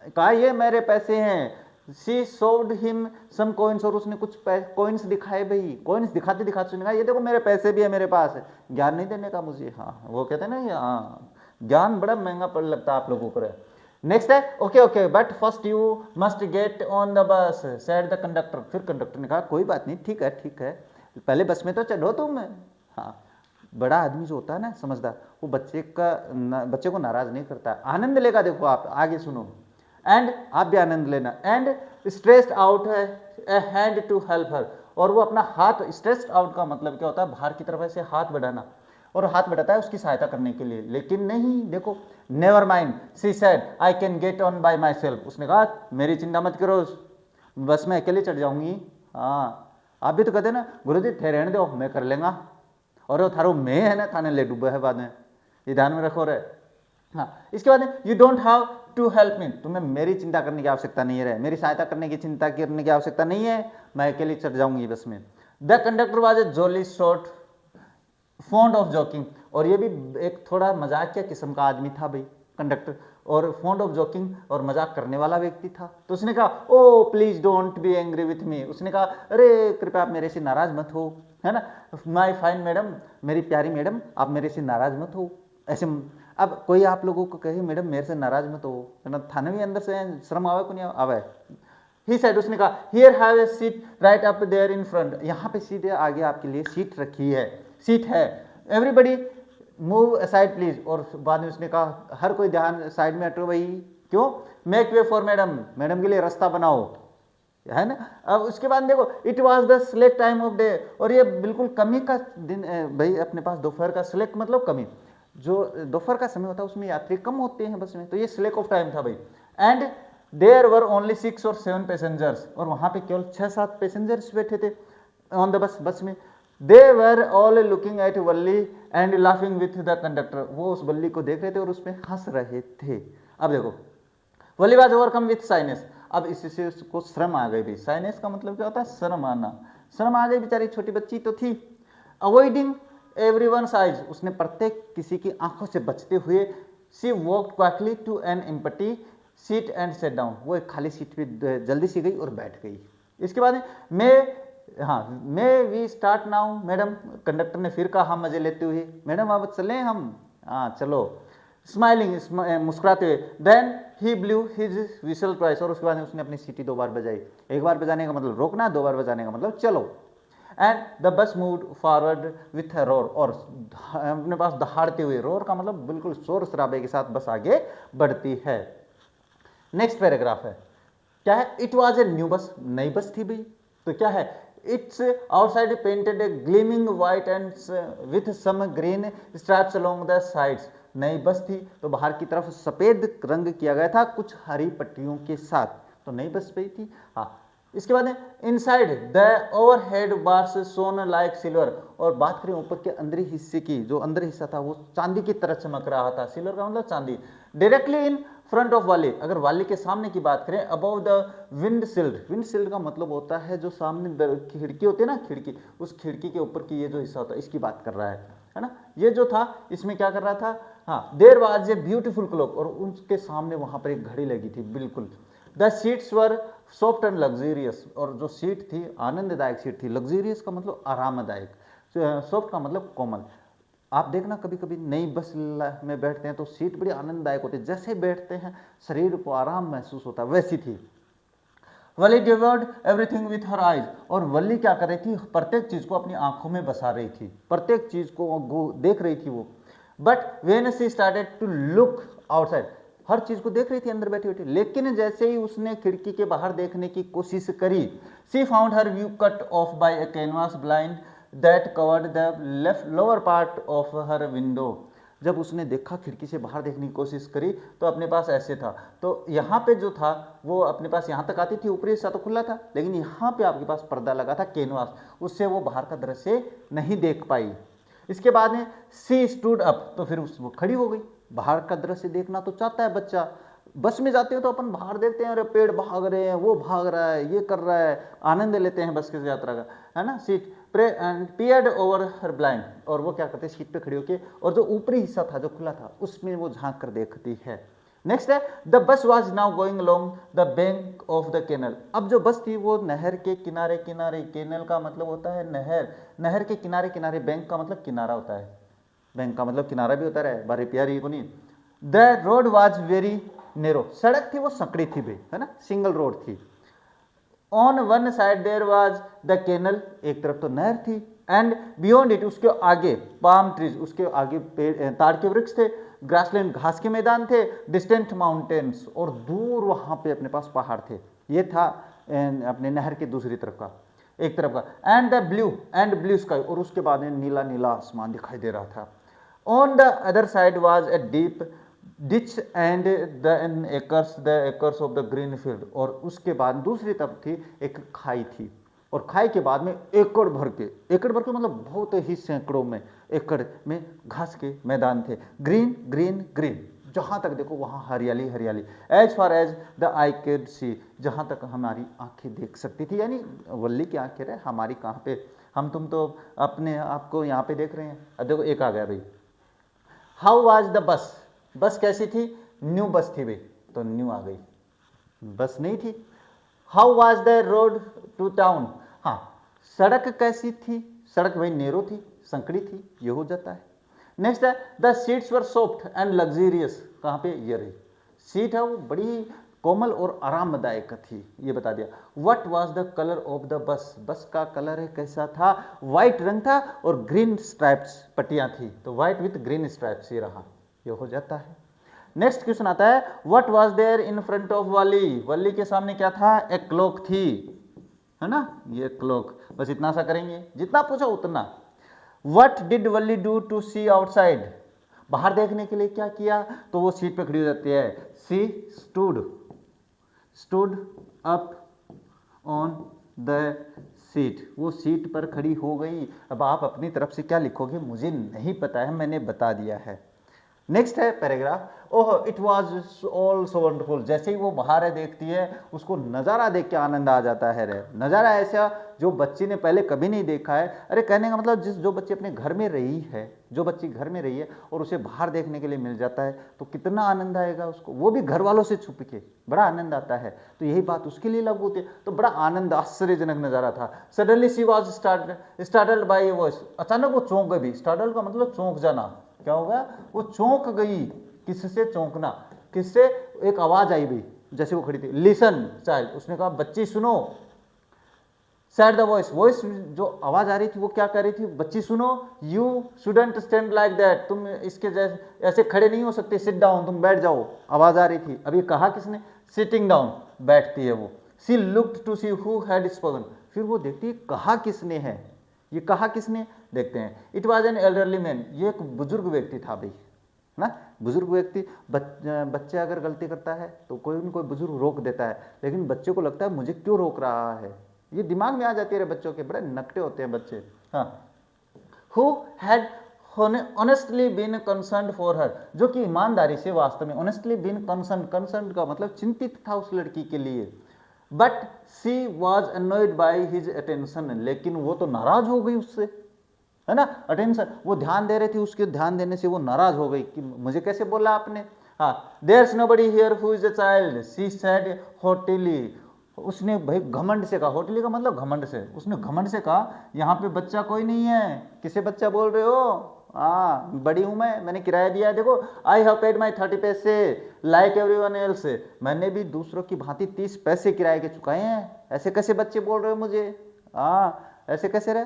कहा ये मेरे पैसे हैं। She showed him some coins, और उसने कुछ कॉइन्स दिखाए, भाई कॉइन्स दिखाते दिखाते उसने कहा ये देखो मेरे पैसे भी है मेरे पास, ज्ञान नहीं देने का मुझे। हाँ वो कहते हैं ना, हाँ ज्ञान बड़ा महंगा पड़ लगता है आप लोगों को। नेक्स्ट है okay okay but first you must get on the बस सेड द कंडक्टर, फिर कंडक्टर ने कहा कोई बात नहीं, ठीक है, पहले बस में तो चढ़ो तुम। हाँ बड़ा आदमी जो होता है ना समझदार, वो बच्चे को नाराज नहीं करता, आनंद लेगा। देखो आप आगे सुनो, एंड आप भी आनंद लेना। And stretched out a hand to help her, और वो अपना हाथ, स्ट्रेस्ड आउट का मतलब क्या होता है, बाहर की तरफ ऐसे हाथ बढ़ाना, और हाथ बढ़ाता है उसकी सहायता करने के लिए, लेकिन नहीं, देखो never mind she said I can get on by my self, उसने कहा मेरी चिंता मत करो, बस मैं अकेले चढ़ जाऊंगी। हाँ आप भी तो कहते ना गुरु जी थे रहने दो मैं कर लेंगा, और वो थारो मैं है ना थाने ले डूबा है बाद में, ये ध्यान में रखो रे। हाँ इसके बाद you don't have to help me, तुम्हें मेरी चिंता करने की आवश्यकता नहीं है, मेरी सहायता करने की चिंता करने की आवश्यकता नहीं है, मैं अकेले चढ़ जाऊंगी बस में। The conductor was a jolly short fond of joking, और ये भी एक थोड़ा मजाकिया किस्म का आदमी था भाई कंडक्टर, और फॉन्ड ऑफ जोकिंग और मजाक करने वाला व्यक्ति था। तो उसने कहा oh please don't be angry with me, उसने कहा अरे कृपया आप मेरे से नाराज मत हो, है ना, माय फाइन मैडम, मेरी प्यारी मैडम आप मेरे से नाराज मत हो। ऐसे अब कोई आप लोगों को कहे मैडम मेरे से नाराज मत हो, है ना, थाने भी अंदर से शर्म आवे को नहीं आवे। ही सेड, उसने कहा here have a seat right up there in front, यहाँ पे सीधे आगे आपके लिए सीट रखी है, सीट है। एवरीबडी मूव असाइड प्लीज, और बाद में उसने कहा हर कोई ध्यान साइड में हटो भाई, क्यों, make way for madam, madam के लिए रास्ता बनाओ, है ना। अब उसके बाद देखो, it was the slack time of day, और ये बिल्कुल कमी का दिन भाई, अपने पास दोपहर का, स्लेक मतलब कमी, जो दोपहर का समय होता है उसमें यात्री कम होते हैं बस में, तो ये स्लेक ऑफ टाइम था भाई। एंड देयर वर ओनली 6 और 7 पैसेंजर्स, और वहां पे केवल 6-7 पैसेंजर्स बैठे थे ऑन द बस में। They were all looking at Valli and laughing with the conductor, वो उस वल्ली को देख रहे थे और उसमें हंस रहे थे। अब देखो, वल्ली वाज ओवरकम विथ साइनेस, अब इससे उसको शर्म आ गई भाई, साइनेस का मतलब क्या होता है, शर्म आना, शर्म आ गई, बेचारी छोटी बच्ची तो थी। अवॉइडिंग एवरीवन्स आइज, उसने प्रत्येक किसी की आंखों से बचते हुए, she walked quickly to an empty seat and sat down, वो एक खाली सीट पे जल्दी से गई और बैठ गई। इसके बाद may we start now madam, conductor ने फिर कहा मजे लेते हुए, मैडम अब चलें हम, हाँ चलो, स्माइलिंग, मुस्कुराते हुए। Then he blew his whistle twice, और उसके बाद उसने अपनी सीटी 2 बार बजाई, एक बार बजाने का मतलब रोकना, 2 बार बजाने का मतलब चलो। And the bus moved forward with a roar, और अपने पास दहाड़ते हुए, रोर का मतलब बिल्कुल शोर शराबे के साथ बस आगे बढ़ती है। नेक्स्ट पैराग्राफ है, क्या है, it was a new bus, नई बस थी भाई, तो क्या है, it's outside painted a gleaming white and with some green straps along the sides, नई बस थी तो बाहर की तरफ सफेद रंग किया गया था कुछ हरी पट्टियों के साथ, तो नई बस पे थी। हाँ, इसके बाद inside the overhead bars shone like silver, और बात करें ऊपर के अंदरी हिस्से की, जो अंदर हिस्सा था वो चांदी की तरह चमक रहा था, सिल्वर का मतलब चांदी। डायरेक्टली इन फ्रंट ऑफ वाली, अगर वाली के सामने की बात करें, अबव द विंडशील्ड, विंडशील्ड का मतलब होता है जो सामने खिड़की होती है ना, खिड़की, उस खिड़की के ऊपर की ये जो हिस्सा होता है, इसकी बात कर रहा है ना, ये जो था इसमें क्या कर रहा था, हाँ, there was a beautiful clock, और उसके सामने वहां पर एक घड़ी लगी थी बिल्कुल। The seats were soft and luxurious, और जो सीट थी आनंददायक सीट थी, लग्जरियस का मतलब आरामदायक, सॉफ्ट का मतलब कोमल। आप देखना कभी कभी नई बस में बैठते हैं तो सीट बड़ी आनंददायक होती है, जैसे बैठते हैं शरीर को आराम महसूस होता है, वैसी थी। वली डिवर्ड एवरीथिंग विथ हर आइज, और वली क्या कर रही थी, प्रत्येक चीज को अपनी आंखों में बसा रही थी, प्रत्येक चीज को देख रही थी वो। But when she started to look outside, हर चीज को देख रही थी अंदर बैठी बैठी, लेकिन जैसे ही उसने खिड़की के बाहर देखने की कोशिश करी, she found her view cut off by a canvas blind that covered the left lower part of her window. जब उसने देखा, खिड़की से बाहर देखने की कोशिश करी तो अपने पास ऐसे था, तो यहाँ पे जो था वो अपने पास यहाँ तक आती थी, ऊपरी हिस्सा तो खुला था, लेकिन यहाँ पे आपके पास पर्दा लगा था कैनवास, उससे वो बाहर का दृश्य नहीं देख पाई। इसके बाद में सी स्टूड अप, तो फिर वो खड़ी हो गई, बाहर का दृश्य देखना तो चाहता है बच्चा, बस में जाते हो तो अपन बाहर देखते हैं, अरे पेड़ भाग रहे हैं, वो भाग रहा है, ये कर रहा है, आनंद लेते हैं बस की यात्रा का, है ना। सीट पियर्ड ओवर हर ब्लाइंड, और वो क्या करते हैं, सीट पे खड़ी होके, और जो ऊपरी हिस्सा था जो खुला था उसमें वो झांक कर देखती है। नेक्स्ट है, the bus was now going along the bank of the canal, अब जो बस थी वो नहर के किनारे किनारे, कैनल का मतलब होता है नहर, नहर के किनारे किनारे, बैंक का मतलब किनारा होता है, बैंक का मतलब किनारा भी होता है, बारी प्यारी को नहीं। The road was very narrow, सड़क थी वो संकड़ी थी भाई, है ना, सिंगल रोड थी। On one side there was the canal, एक तरफ तो नहर थी, एंड बियॉन्ड इट, उसके आगे पाम ट्रीज, उसके आगे पेड़ ताड़ के वृक्ष थे, ग्रासलैंड घास के मैदान थे, डिस्टेंट माउंटेन्स, और दूर वहां पे अपने पास पहाड़ थे, ये था अपने नहर के दूसरी तरफ का, एक तरफ का। एंड ब्लू स्काई, और उसके बाद में नीला नीला आसमान दिखाई दे रहा था। On the other side was a deep ditch and the acres of the green field, और उसके बाद दूसरी तरफ थी एक खाई थी, और खाई के बाद में एकड़ भर के मतलब बहुत ही सैकड़ों में एकड़ में घास के मैदान थे, ग्रीन ग्रीन ग्रीन, जहां तक देखो वहां हरियाली हरियाली, as far as the eye could see, जहां तक हमारी आंखें देख सकती थी, यानी वल्ली की आंखें रहे, हमारी कहाँ पे, हम तुम तो अपने आप को यहाँ पे देख रहे हैं। अब देखो एक आ गया भाई, हाउ वाज द बस, बस कैसी थी, न्यू बस थी भाई, तो न्यू आ गई, बस नहीं थी। How was the road to town, हाँ, सड़क कैसी थी, सड़क भाई नेरो थी, संकड़ी थी, ये हो जाता है। नेक्स्ट है, the seats were soft and luxurious, कहाँ पे, ये रही सीट है वो बड़ी कोमल और आरामदायक थी, ये बता दिया। What was the colour of the bus, बस का कलर है कैसा था, व्हाइट रंग था और ग्रीन स्ट्राइप्स पट्टियां थी, तो व्हाइट विथ ग्रीन स्ट्राइप्स ये रहा, ये हो जाता है। नेक्स्ट क्वेश्चन आता है, what was there in front of Valli, Valli के सामने क्या था, एक क्लॉक थी, है ना, ये क्लॉक, बस इतना सा करेंगे, जितना पूछा उतना। What did Valli do to see outside, बाहर देखने के लिए क्या किया, तो वो सीट पे खड़ी हो जाती है, सी stood up on the seat, वो सीट पर खड़ी हो गई। अब आप अपनी तरफ से क्या लिखोगे मुझे नहीं पता है, मैंने बता दिया है। नेक्स्ट है paragraph, oh it was all so wonderful, जैसे ही वो बाहर है देखती है उसको नज़ारा देख के आनंद आ जाता है रे, नज़ारा ऐसा जो बच्ची ने पहले कभी नहीं देखा है। अरे कहने का मतलब जो बच्ची अपने घर में रही है, जो बच्ची घर में रही है और उसे बाहर देखने के लिए मिल जाता है तो कितना आनंद आएगा उसको, वो भी घर वालों से छुप के, बड़ा आनंद आता है। तो यही बात उसके लिए लागू होती है, तो बड़ा आनंद आश्चर्यजनक नज़ारा था। Suddenly she was startled by a voice, अचानक वो चौंक गई, स्टार्टल्ड का मतलब चौंक जाना, क्या हो गया, वो चौंक गई, किससे चौंकना, किससे, एक आवाज आई भी जैसे वो खड़ी थी, लिसन चाइल्ड, उसने कहा बच्ची सुनो, सैड द वॉइस, वॉइस जो आवाज आ रही थी वो क्या कह रही थी, बच्ची सुनो, you shouldn't stand like that, तुम इसके जैसे ऐसे खड़े नहीं हो सकते, सिट डाउन, तुम बैठ जाओ, आवाज आ रही थी। अभी कहा किसने, सिटिंग डाउन, बैठती है वो। She looked to see who had spoken, फिर वो देखती है कहा किसने है, ये कहा किसने, देखते हैं। It was an elderly man, ये एक बुजुर्ग व्यक्ति था भाई, ना, बुजुर्ग व्यक्ति। बच्चे अगर गलती करता है तो कोई न कोई बुजुर्ग रोक देता है, लेकिन बच्चे को लगता है मुझे क्यों रोक रहा है, ये दिमाग में आ जाती है बच्चों के, बड़े नकटे होते हैं बच्चे। हाँ, who had honestly been concerned for her, जो कि ईमानदारी से वास्तव में, ऑनेस्टली बीन कंसर्न, कंसर्न का मतलब चिंतित था उस लड़की के लिए। But she was annoyed by his attention, लेकिन वो तो नाराज हो गई उससे, है ना, अटेंशन, वो ध्यान दे रही थी, उसके ध्यान देने से वो नाराज हो गई कि मुझे कैसे बोला आपने। हाँ, there's nobody here who is a child, she said haughtily, उसने भाई घमंड से कहा, होटली का मतलब घमंड से, उसने घमंड से कहा यहाँ पे बच्चा कोई नहीं है। किसे बच्चा बोल रहे हो, हाँ बड़ी हूँ मैंने किराया दिया है, देखो आई हैव पेड माई 30 पैसे लाइक एवरीवन एल्स, मैंने भी दूसरों की भांति 30 पैसे किराए के चुकाए हैं, ऐसे कैसे बच्चे बोल रहे हो मुझे, हाँ ऐसे कैसे रहे,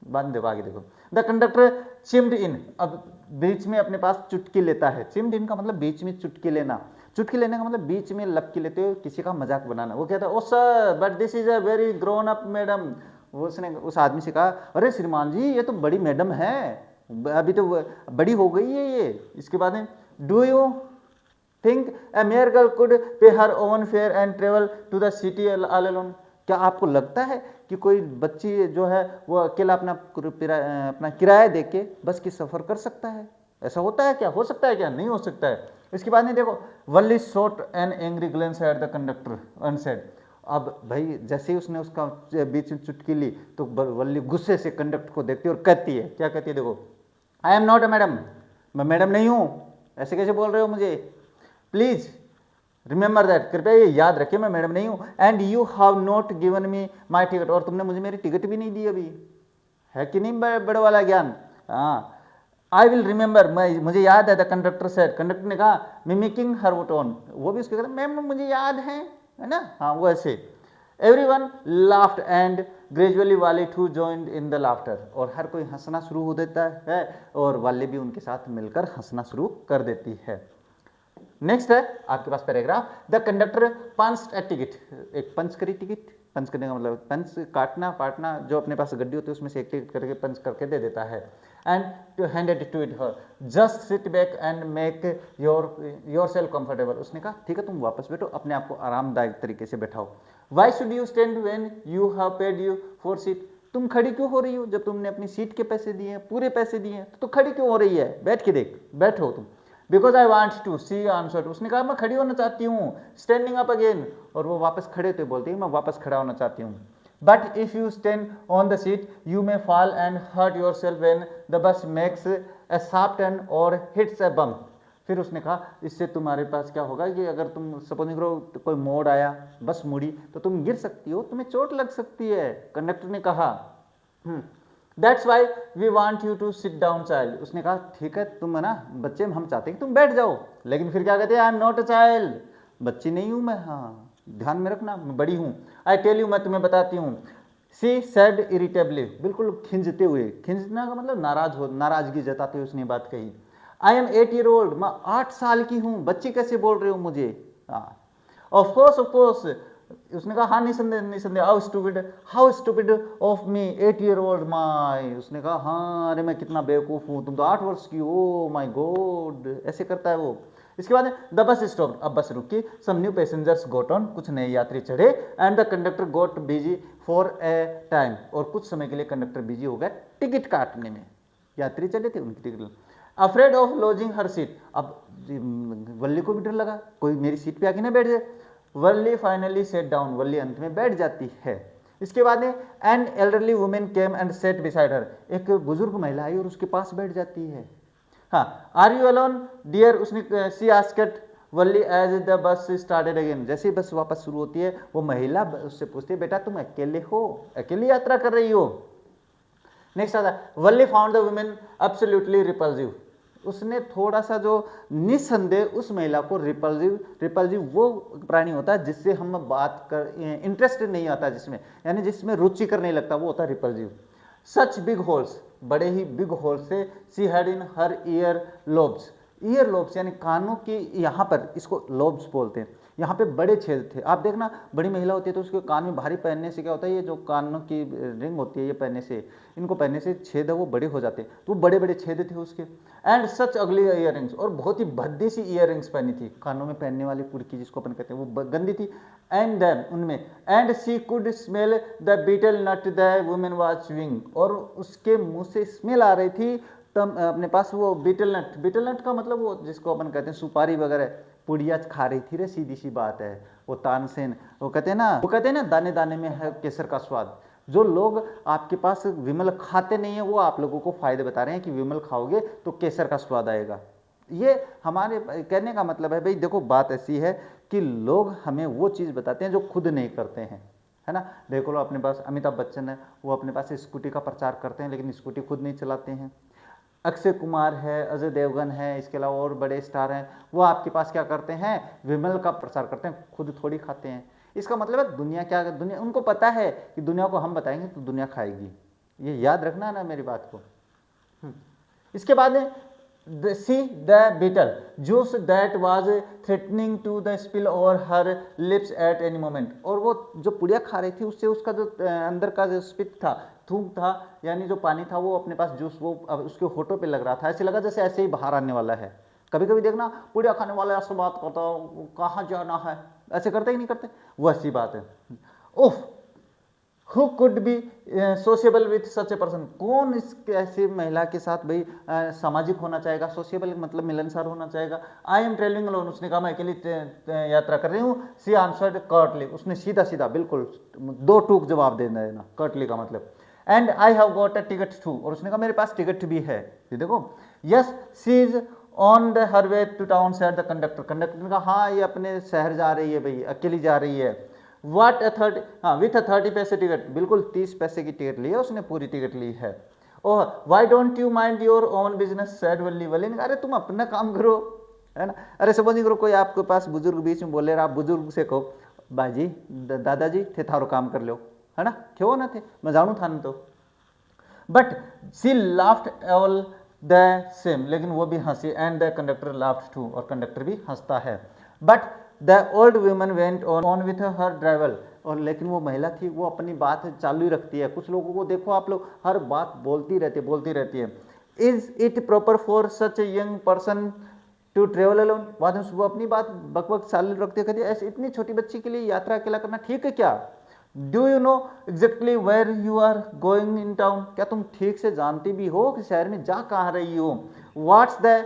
बाद में देखो आगे देखो। द कंडक्टर चिम्ड इन, अब बीच में अपने पास चुटकी लेता है, चिम्ड इन का मतलब बीच में चुटकी लेना, चुटकी लेने का मतलब बीच में लपकी लेते हुए किसी का मजाक बनाना। वो कहता है oh sir but this is a very grown up madam, वो उसने उस आदमी से कहा अरे श्रीमान जी ये तो बड़ी मैडम है, अभी तो बड़ी हो गई है ये। इसके बाद में do you think a mere girl could pay her own fare and travel to the city all alone, क्या आपको लगता है कि कोई बच्ची जो है वो अकेला अपना किराया दे के बस की सफ़र कर सकता है, ऐसा होता है क्या, हो सकता है क्या, नहीं हो सकता है। इसके बाद में देखो Valli shot an angry glance at the conductor and said, अब भाई जैसे ही उसने उसका बीच में चुटकी ली तो वल्ली गुस्से से कंडक्टर को देखती है और कहती है, क्या कहती है देखो, I am not a madam, मैं मैडम नहीं हूँ, ऐसे कैसे बोल रहे हो मुझे, प्लीज रिमेंबर दैट, कृपया ये याद रखिए मैं मैडम नहीं हूँ, and you have not given me my ticket, और तुमने मुझे मेरी टिकट भी नहीं दी अभी, है कि नहीं बड़े वाला ज्ञान। हाँ, आई विल रिमेंबर, मुझे याद है, द कंडक्टर सेड, कंडक्टर ने कहा मिमिकिंग हर टोन, वो भी उसके कहते मैम मुझे याद है ना, हाँ वो ऐसे। Everyone laughed and gradually Valli too joined in the laughter, और हर कोई हंसना शुरू हो देता है और वाली भी उनके साथ मिलकर हंसना शुरू कर देती है। नेक्स्ट है आपके पास paragraph, the conductor punched a ticket, एक पंच करी टिकट, पंच करने का मतलब पंच काटना पाटना, जो अपने पास गड्डी होती है उसमें से एक टिकट करके पंच करके दे देता है, and to hand it to it her, just sit back and make yourself comfortable, उसने कहा ठीक है तुम वापस बैठो, अपने आप को आरामदायक तरीके से बैठाओ। Why should you stand when you have paid you for seat, तुम खड़ी क्यों हो रही हो जब तुमने अपनी सीट के पैसे दिए हैं, पूरे पैसे दिए हैं, तो खड़ी क्यों हो रही है, बैठ के देख, बैठो तुम। Because I want to see answer, उसने कहा मैं खड़ी होना चाहती हूँ, स्टैंडिंग अप अगेन, और वो वापस खड़े थे, बोलती है मैं वापस खड़ा होना चाहती हूँ। But if you stand on the seat you may fall and hurt yourself when the bus makes a sharp turn और हिट्स ए बम्प, फिर उसने कहा इससे तुम्हारे पास क्या होगा कि अगर तुम सपोजिंग करो तो कोई मोड़ आया, बस मुड़ी, तो तुम गिर सकती हो, तुम्हें चोट लग सकती है, कंडक्टर ने कहा। That's why we want you to sit down child, उसने कहा ठीक है तुम है ना बच्चे, हम चाहते हैं कि तुम बैठ जाओ, लेकिन फिर क्या कहते हैं I am not a child, बच्ची नहीं हूँ मैं, हाँ ध्यान में रखना, मैं बड़ी हूँ। आई टेल यू, मैं तुम्हें बताती हूँ। सी सेड इरिटेबली, बिल्कुल खिंजते हुए, खिंजना का मतलब नाराज हो, नाराजगी जताते हुए उसने बात कही। आई एम 8 year old, मैं 8 साल की हूँ, बच्ची कैसे बोल रहे हो मुझे। हाँ ऑफ कोर्स, उसने कहा हाँ निसंदेह निसंदेह। How stupid of me 8 year old माई, उसने कहा हाँ अरे मैं कितना बेवकूफ़ हूँ, तुम तो 8 वर्ष की हो, माई गॉड, ऐसे करता है वो। इसके बाद द बस स्टॉप, अब बस रुकी। Some new passengers got on, कुछ नए यात्री चढ़े। And the conductor got busy for a time, और कुछ समय के लिए कंडक्टर बिजी हो गया टिकट काटने में। यात्री चले थे, उनकी ticket. Afraid of lodging her seat, अब वल्ली को भी डर लगा कोई मेरी सीट पे आके ना बैठ जाए। वल्ली फाइनली सेट डाउन, वल्ली अंत में बैठ जाती है। इसके बाद an elderly women came and set beside her, एक बुजुर्ग महिला आई और उसके पास बैठ जाती है। हाँ आर यू अलोन डियर, उसने she asked Valli as the bus started again, जैसे ही बस वापस शुरू होती है वो महिला उससे पूछती है बेटा तुम अकेले हो, अकेली यात्रा कर रही हो। नेक्स्ट आता है Valli found the woman absolutely repulsive, उसने थोड़ा सा जो निस्संदेह उस महिला को रिपल्सिव वो प्राणी होता है जिससे हम बात कर इंटरेस्ट नहीं आता, जिसमें यानी जिसमें रुचिकर नहीं लगता, वो होता है रिपल्सिव। सच बिग होल्स, बड़े ही बिग होल से she had in her year lobes, year lobes यानी कानों की यहाँ पर, इसको लोब्स बोलते हैं, यहाँ पे बड़े छेद थे। आप देखना बड़ी महिला होती है तो उसके कान में भारी पहनने से क्या होता है, ये जो कानों की रिंग होती है ये पहनने से, इनको पहनने से छेद है वो बड़े हो जाते हैं, तो बड़े बड़े छेद थे उसके। एंड सच अगली इयर रिंग्स, और बहुत ही भद्दी सी इयर रिंग्स पहनी थी, कानों में पहनने वाली कुर्की जिसको अपन कहते हैं वो गंदी थी। एंड देन उनमें and she could smell the betel nut the women was chewing, और उसके मुंह से स्मेल आ रही थी तब अपने पास वो बीटल नट का मतलब वो जिसको अपन कहते हैं सुपारी वगैरह, पुड़िया खा रही थी रे, सीधी सी बात है। वो तानसेन वो कहते हैं ना दाने दाने में है केसर का स्वाद। जो लोग आपके पास विमल खाते नहीं है वो आप लोगों को फायदे बता रहे हैं कि विमल खाओगे तो केसर का स्वाद आएगा। ये हमारे कहने का मतलब है भाई देखो बात ऐसी है कि लोग हमें वो चीज़ बताते हैं जो खुद नहीं करते हैं, है ना। देखो लो अपने पास अमिताभ बच्चन है, वो अपने पास स्कूटी का प्रचार करते हैं लेकिन स्कूटी खुद नहीं चलाते हैं। अक्षय कुमार है, अजय देवगन है, इसके अलावा और बड़े स्टार हैं, वो आपके पास क्या करते हैं, विमल का प्रचार करते हैं, खुद थोड़ी खाते हैं। इसका मतलब है दुनिया क्या, दुनिया उनको पता है कि दुनिया को हम बताएंगे तो दुनिया खाएगी, ये याद रखना है ना मेरी बात को। इसके बाद see the betel juice that was threatening to the spill over her lips at any moment, और वो जो पुड़िया खा रही थी उससे उसका जो अंदर का जो स्पिट था, थूक था, यानी जो पानी था वो अपने पास जूस वो अब उसके होठों पे लग रहा था, ऐसे लगा जैसे ऐसे ही बाहर आने वाला है। कभी कभी देखना पुड़िया खाने वाले ऐसे बात करता कहाँ जाना है, ऐसे करते ही नहीं करते, वो ऐसी बात है। उफ who could be सोशियबल with such a person, कौन इस ऐसी महिला के साथ भाई सामाजिक होना चाहेगा, सोशियबल मतलब मिलनसार होना चाहेगा। आई एम ट्रेवलिंग अलोन, उसने कहा मैं अकेली यात्रा कर रही हूँ। सी आंसर्ड कर्टली, उसने सीधा सीधा बिल्कुल दो टूक जवाब दे देना, कर्टली का मतलब। And I have got a ticket too, और उसने कहा मेरे पास टिकट भी है। ये देखो yes she is on the her way to town said the conductor, conductor ने कहा हाँ ये अपने शहर जा रही है भाई, अकेली जा रही है। वाट अ 30, हाँ विथ अ 30 पैसे टिकट, बिल्कुल 30 पैसे की टिकट ली है उसने, पूरी टिकट ली है। Oh why don't you mind your own business said Valli, Valli ने कहा अरे तुम अपना काम करो, है ना। अरे सपोज नहीं करो कोई आपके पास बुजुर्ग बीच में बोले आप बुजुर्ग से कहो बाजी दादाजी थे थारो काम कर लो, है ना, क्यों ना थे मैं जानू था न तो। But she laughed all the same, लेकिन वो भी हंसी। And the conductor laughed too, और कंडक्टर भी हंसता है। But the old woman went on with her driver, और लेकिन वो महिला थी वो अपनी बात चालू ही रखती है। कुछ लोगों को देखो आप लोग हर बात बोलती रहती है। Is it proper for such a young person to travel alone, बाद में वो अपनी बात बकबक चालू रखते कहती ऐसे इतनी छोटी बच्ची के लिए यात्रा अकेला करना ठीक है क्या। Do you know exactly where you are going in town, क्या तुम ठीक से जानती भी हो कि शहर में जा कहाँ रही हो। व्हाट्स द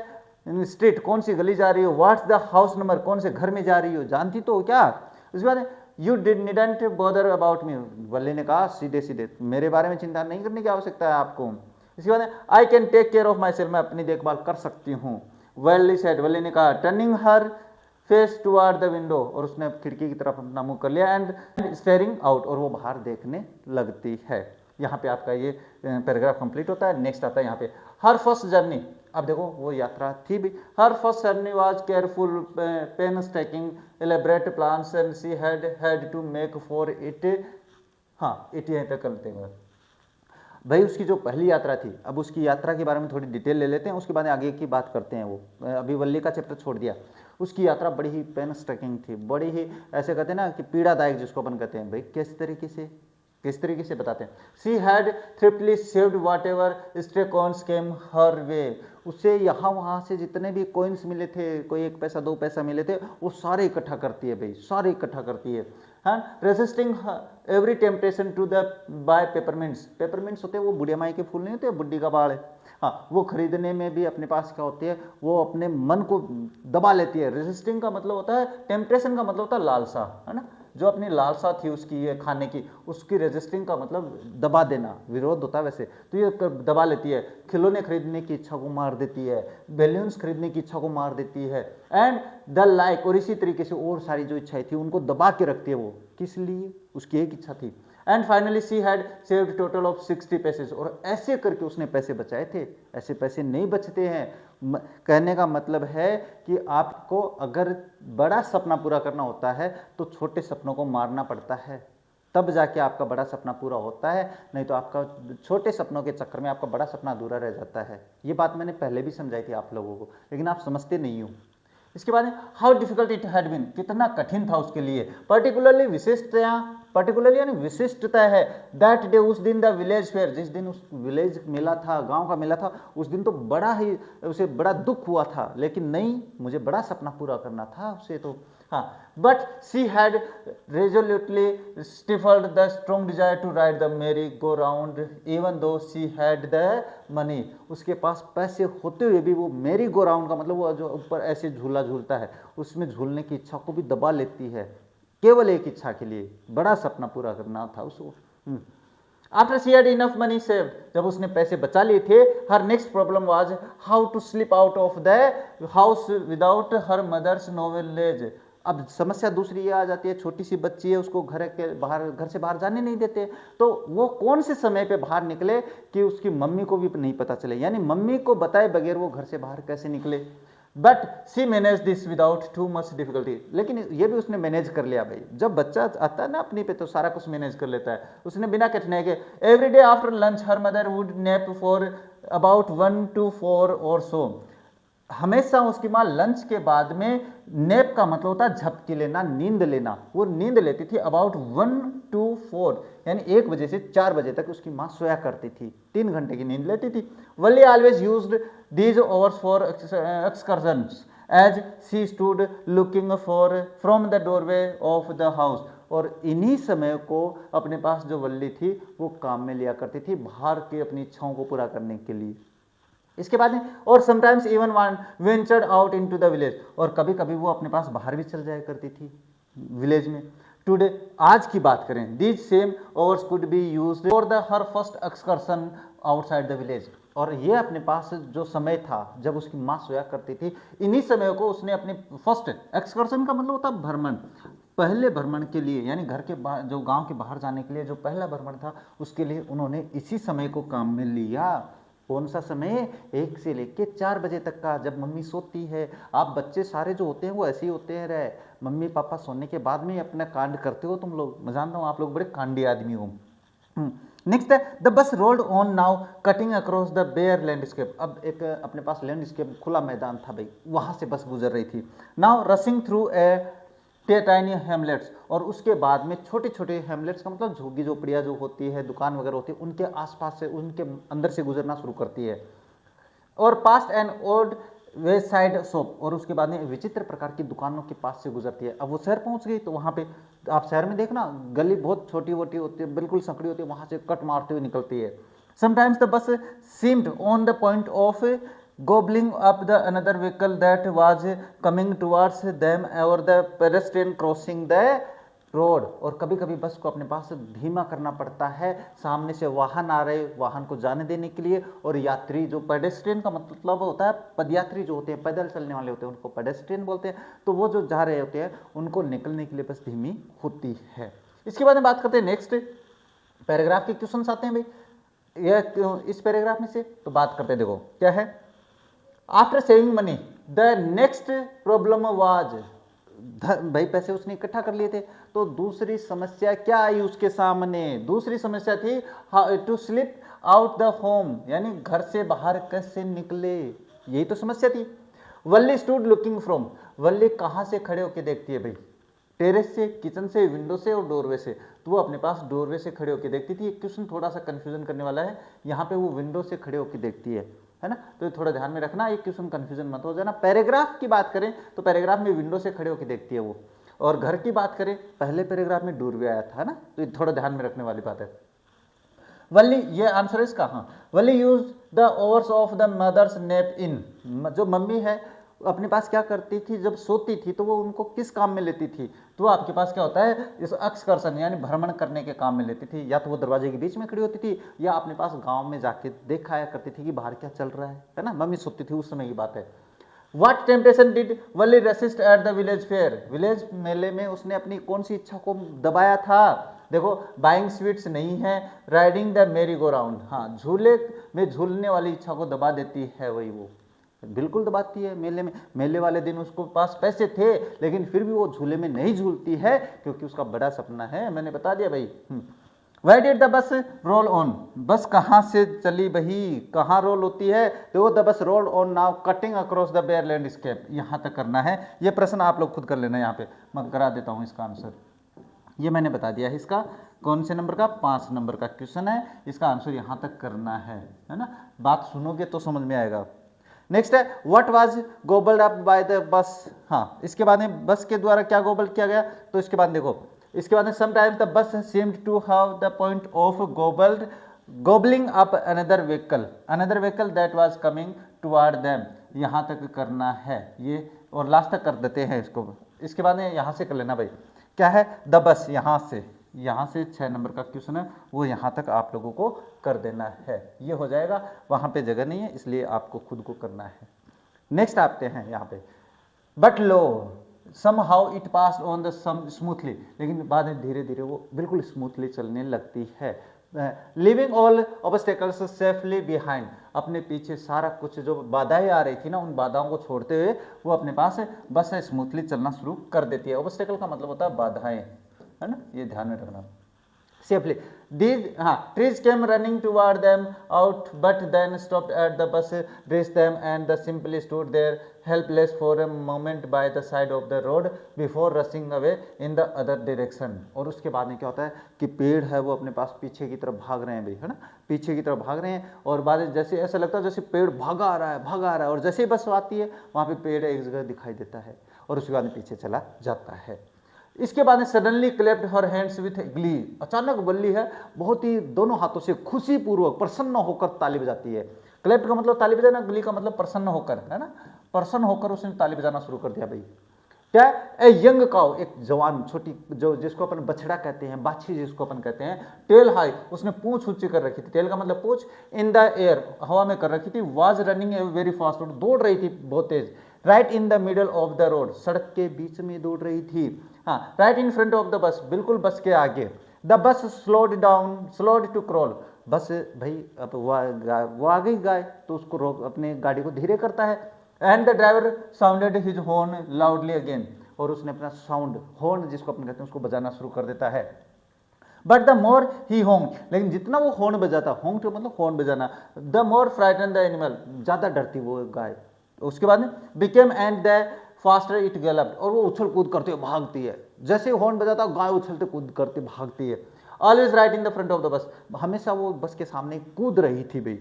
स्ट्रीट, कौन सी गली जा रही हो। व्हाट्स द हाउस नंबर, कौन से घर में जा रही हो, जानती तो हो क्या। उसके बाद you didn't bother about me, Valli ने कहा सीधे सीधे मेरे बारे में चिंता नहीं करने की आवश्यकता है आपको। इसके बाद I can take care of myself, मैं अपनी देखभाल कर सकती हूँ। वल्ली सेड, वल्ली ने कहा turning her face toward the window, और उसने खिड़की की तरफ अपना मुंह कर लिया। एंड स्टेयरिंग आउट, और वो बाहर देखने लगती है। यहाँ पे आपका ये पैराग्राफ कंप्लीट होता है। नेक्स्ट आता है यहाँ पे हर फर्स्ट जर्नी। अब देखो वो यात्रा थी भी, her first journey was careful, painstaking, elaborate plans and she had to make for it. हाँ, इट यहीं तक करते हैं भाई। उसकी जो पहली यात्रा थी, अब उसकी यात्रा के बारे में थोड़ी डिटेल ले लेते हैं, उसके बाद आगे की बात करते हैं। वो अभी वल्ली का चैप्टर छोड़ दिया। उसकी यात्रा बड़ी ही पेन स्ट्रकिंग थी, बड़ी ही ऐसे कहते हैं ना कि पीड़ादायक, जिसको अपन कहते हैं भाई। किस तरीके से बताते हैं। She had thriftily saved whatever stray coins came her way. उसे यहाँ वहाँ से जितने भी कॉइन्स मिले थे, कोई 1 पैसा 2 पैसा मिले थे, वो सारे इकट्ठा करती है भाई, सारे इकट्ठा करती है। हाँ, resisting every temptation to the buy peppermints होते हैं वो बुढ़िया माई के फूल नहीं होते, बुड्ढी का बाल है। हाँ, वो खरीदने में भी अपने पास क्या होती है, वो अपने मन को दबा लेती है। रेजिस्टिंग का मतलब होता है, टेम्पटेशन का मतलब होता है लालसा, है ना। जो अपनी लालसा थी उसकी ये खाने की, उसकी रेजिस्टिंग का मतलब दबा देना, विरोध होता है वैसे। तो ये दबा लेती है। खिलौने खरीदने की इच्छा को मार देती है, बैलून्स खरीदने की इच्छा को मार देती है, एंड द लाइक। और इसी तरीके से और सारी जो इच्छाएं थी उनको दबा के रखती है। वो किस लिए? उसकी एक इच्छा थी। And finally she had saved total of 60 passage. और ऐसे करके उसने पैसे बचाए थे। ऐसे पैसे नहीं बचते हैं। कहने का मतलब है कि आपको अगर बड़ा सपना पूरा करना होता है तो छोटे सपनों को मारना पड़ता है, तब जाके आपका बड़ा सपना पूरा होता है। नहीं तो आपका छोटे सपनों के चक्कर में आपका बड़ा सपना अधूरा रह जाता है। ये बात मैंने पहले भी समझाई थी आप लोगों को, लेकिन आप समझते नहीं हो। इसके बाद how difficult it had been, कितना कठिन था उसके लिए। पर्टिकुलरली यानी विशिष्टता है। दैट डे, उस दिन, द विलेज फेयर, जिस दिन उस विलेज मेला था, गांव का मेला था, उस दिन तो बड़ा ही उसे बड़ा दुख हुआ था। लेकिन नहीं, मुझे बड़ा सपना पूरा करना था उसे तो। हाँ, but she had resolutely stifled the strong desire to ride the merry go round even though she had the money. उसके पास पैसे होते हुए भी वो मेरी गो राउंड का मतलब वो जो ऊपर ऐसे झूला झूलता है, उसमें झूलने की इच्छा को भी दबा लेती है, केवल एक इच्छा के लिए, बड़ा सपना पूरा करना था उसको। After she had enough money saved, जब उसने पैसे बचा लिए थे, her next problem was how to slip out of the house without her mother's knowledge. अब समस्या दूसरी ये आ जाती है, छोटी सी बच्ची है, उसको घर से बाहर जाने नहीं देते, तो वो कौन से समय पे बाहर निकले कि उसकी मम्मी को भी नहीं पता चले, यानी मम्मी को बताए बगैर वो घर से बाहर कैसे निकले। But she manage this without too much difficulty, लेकिन ये भी उसने मैनेज कर लिया भाई। जब बच्चा आता है ना अपनी पे, तो सारा कुछ मैनेज कर लेता है उसने बिना कठिनाई के। Every day after lunch her mother would nap for about 1 to 4 और सो। हमेशा उसकी माँ लंच के बाद में, नैप का मतलब होता है झपकी लेना, नींद लेना, वो नींद लेती थी अबाउट 1 to 4, यानी 1 बजे से 4 बजे तक उसकी माँ सोया करती थी, 3 घंटे की नींद लेती थी। Valli always used these hours for excursions as she stood looking for from the doorway of the house. और इन्हीं समय को अपने पास जो वल्ली थी वो काम में लिया करती थी, बाहर की अपनी इच्छाओं को पूरा करने के लिए। इसके बाद और sometimes even ventured out into the village, और कभी कभी वो अपने पास बाहर भी चल जाया करती थी विलेज में। टुडे, आज की बात करें, these same overs could be used for the her first excursion outside the village. और ये अपने पास जो समय था जब उसकी माँ सोया करती थी, इन्हीं समय को उसने अपने फर्स्ट एक्सकर्शन का मतलब होता भ्रमण, पहले भ्रमण के लिए, यानी घर के बाहर, जो गांव के बाहर जाने के लिए जो पहला भ्रमण था, उसके लिए उन्होंने इसी समय को काम में लिया। कौन सा समय? 1 से लेके 4 बजे तक का, जब मम्मी सोती है। आप बच्चे सारे जो होते हैं वो ऐसे ही होते हैं रहे, मम्मी पापा सोने के बाद में अपना कांड करते हो तुम लोग। मैं जानता हूँ आप लोग बड़े कांडी आदमी हो। नेक्स्ट है the bus rolled on now cutting across the bare landscape. अब एक अपने पास लैंडस्केप, खुला मैदान था भाई, वहां से बस गुजर रही थी। Now रसिंग through a tiny Hamlet's, और उसके बाद में छोटे छोटे हेमलेट्स का मतलब झुग्गी झोपड़ियाँ जो होती है, दुकान वगैरह होती है, उनके आसपास से, उनके अंदर से गुजरना शुरू करती है। और past an old way side shop, और उसके बाद में विचित्र प्रकार की दुकानों के पास से गुजरती है। अब वो शहर पहुंच गई, तो वहाँ पे आप शहर में देखना गली बहुत छोटी वोटी होती है, बिल्कुल संकड़ी होती है, वहाँ से कट मारते हुए निकलती है। Sometimes the bus seemed on the point of gobbling up the another vehicle that was coming towards them or the pedestrian crossing the road. और कभी कभी बस को अपने पास धीमा करना पड़ता है, सामने से वाहन आ रहे, वाहन को जाने देने के लिए, और यात्री, जो पेडेस्ट्रियन का मतलब होता है पदयात्री जो होते हैं, पैदल चलने वाले होते हैं, उनको पेडेस्ट्रियन बोलते हैं। तो वो जो जा रहे होते हैं उनको निकलने के लिए बस धीमी होती है। इसके बाद में बात करते हैं नेक्स्ट, पैराग्राफ के क्वेश्चन आते हैं भाई, यह इस पैराग्राफ में से तो बात करते हैं। देखो क्या है, after saving money the next problem was, भाई पैसे उसने इकट्ठा कर लिए थे, तो दूसरी समस्या क्या आई उसके सामने, दूसरी समस्या थी to slip out the home, यानी घर से बाहर कैसे निकले, यही तो समस्या थी। वल्ली स्टूड लुकिंग फ्रॉम, वल्ली कहाँ से खड़े होके देखती है भाई, टेरेस से, किचन से, विंडो से और डोरवे से, तो वो अपने पास डोरवे से खड़े होके देखती थी। एक क्वेश्चन थोड़ा सा कंफ्यूजन करने वाला है, यहाँ पे वो विंडो से खड़े होके देखती है ना, तो ये थोड़ा ध्यान में रखना, एक क्वेश्चन कंफ्यूजन मत हो जाना। पैराग्राफ की बात करें तो पैराग्राफ में विंडो से खड़े होके देखती है वो, और घर की बात करें पहले पैराग्राफ में डोरवे आया था ना, तो ये थोड़ा ध्यान में रखने वाली बात है। वल्ली, ये आंसर है इसका, हाँ, Valli use the hours of the mother's nap in, जो मम्मी है अपने पास क्या करती थी जब सोती थी, तो वो उनको किस काम में लेती थी, तो वो आपके पास क्या होता है, इस एक्सकर्शन यानी भ्रमण करने के काम में लेती थी। या तो वो दरवाजे के बीच में खड़ी होती थी, या अपने पास गांव में जाके देखा करती थी कि बाहर क्या चल रहा है ना, मम्मी सोती थी उस समय की बात है। What temptation did Valli resist at the village fair, village मेले में उसने अपनी कौन सी इच्छा को दबाया था, देखो बाइंग स्वीट्स नहीं है, riding the merry go round, हाँ झूले में झूलने वाली इच्छा को दबा देती है, वही वो बिल्कुल दबाती है। मेले में, मेले वाले दिन उसको पास पैसे थे लेकिन फिर भी वो झूले में नहीं झूलती है क्योंकि उसका बड़ा सपना है, मैंने बता दिया भाई। Why did the bus roll on, बस कहाँ से चली बही, कहाँ रोल होती है, तो the bus roll on now cutting across the bare landscape, यहाँ तक करना है। ये प्रश्न आप लोग खुद कर लेना, यहाँ पे मैं करा देता हूँ इसका आंसर, ये मैंने बता दिया है। इसका कौन से नंबर का, 5 नंबर का क्वेश्चन है, इसका आंसर यहाँ तक करना है ना, बात सुनोगे तो समझ में आएगा। नेक्स्ट है what was gobbled up by the bus, हाँ इसके बाद में बस के द्वारा क्या गोबल्ड किया गया, तो इसके बाद देखो, इसके बाद में sometimes the bus seemed to have the point of gobbling up another vehicle that was coming toward them, यहाँ तक करना है ये, और लास्ट तक कर देते हैं इसको। इसके बाद में यहाँ से कर लेना भाई, क्या है द बस, यहाँ से 6 नंबर का क्वेश्चन है, वो यहाँ तक आप लोगों को कर देना है, ये हो जाएगा। वहाँ पे जगह नहीं है इसलिए आपको खुद को करना है। नेक्स्ट आते हैं यहाँ पे, but low somehow it passed on the smoothly, लेकिन बाद में धीरे धीरे वो बिल्कुल स्मूथली चलने लगती है। Living all obstacles safely behind, अपने पीछे सारा कुछ जो बाधाएं आ रही थी ना, उन बाधाओं को छोड़ते हुए वो अपने पास बस स्मूथली चलना शुरू कर देती है। ऑब्स्टेकल का मतलब होता है बाधाएं, है ना, ये ध्यान में रखना। Safely these trees came running toward them out but then stopped at the bus reached them and they simply stood there helpless for a moment by the side of the road before rushing away in the other direction। और उसके बाद में क्या होता है कि पेड़ है वो अपने पास पीछे की तरफ भाग रहे हैं भाई, है ना, पीछे की तरफ भाग रहे हैं, और बाद में जैसे ऐसा लगता है जैसे पेड़ भागा आ रहा है, और जैसे ही बस आती है वहाँ पे पेड़ एक जगह दिखाई देता है और उसके बाद में पीछे चला जाता है। इसके बाद में suddenly clapped her hands with Glee, अचानक वल्ली है बहुत ही दोनों हाथों से खुशी पूर्वक प्रसन्न होकर ताली बजाती है। क्लैप्ड का मतलब ताली बजाना, ग्ली का मतलब प्रसन्न होकर, है ना, प्रसन्न होकर उसने ताली बजाना शुरू कर दिया भाई। क्या, ए यंग काउ, एक जवान छोटी, जो जिसको अपन बछड़ा कहते हैं, बाछी जिसको अपन कहते हैं, टेल हाई, उसने पूंछ ऊंची कर रखी थी, टेल का मतलब पूंछ, इन द एयर, हवा में कर रखी थी, was running a very fast, दौड़ रही थी बहुत तेज, right in the middle of the road, सड़क के बीच में दौड़ रही थी, हाँ, right in front of the bus, बिल्कुल बस के आगे। The bus slowed to crawl, बस भाई अब वो आ गई गाय तो उसको रोक, अपने गाड़ी को धीरे करता है। And the driver sounded his horn loudly again, और उसने अपना साउंड, हॉर्न जिसको अपन कहते हैं, उसको बजाना शुरू कर देता है। But the more he Hong, लेकिन जितना वो हॉर्न बजाता, होंग तो मतलब हॉर्न बजाना, the more frighten the animal, ज्यादा डरती वो गाय। उसके बाद में became and the faster it galloped, और वो उछल कूद करते हुए भागती है, जैसे हॉर्न बजाता गाय उछलते कूद करते भागती है। Always right in the front of the बस, हमेशा वो बस के सामने कूद रही थी भाई।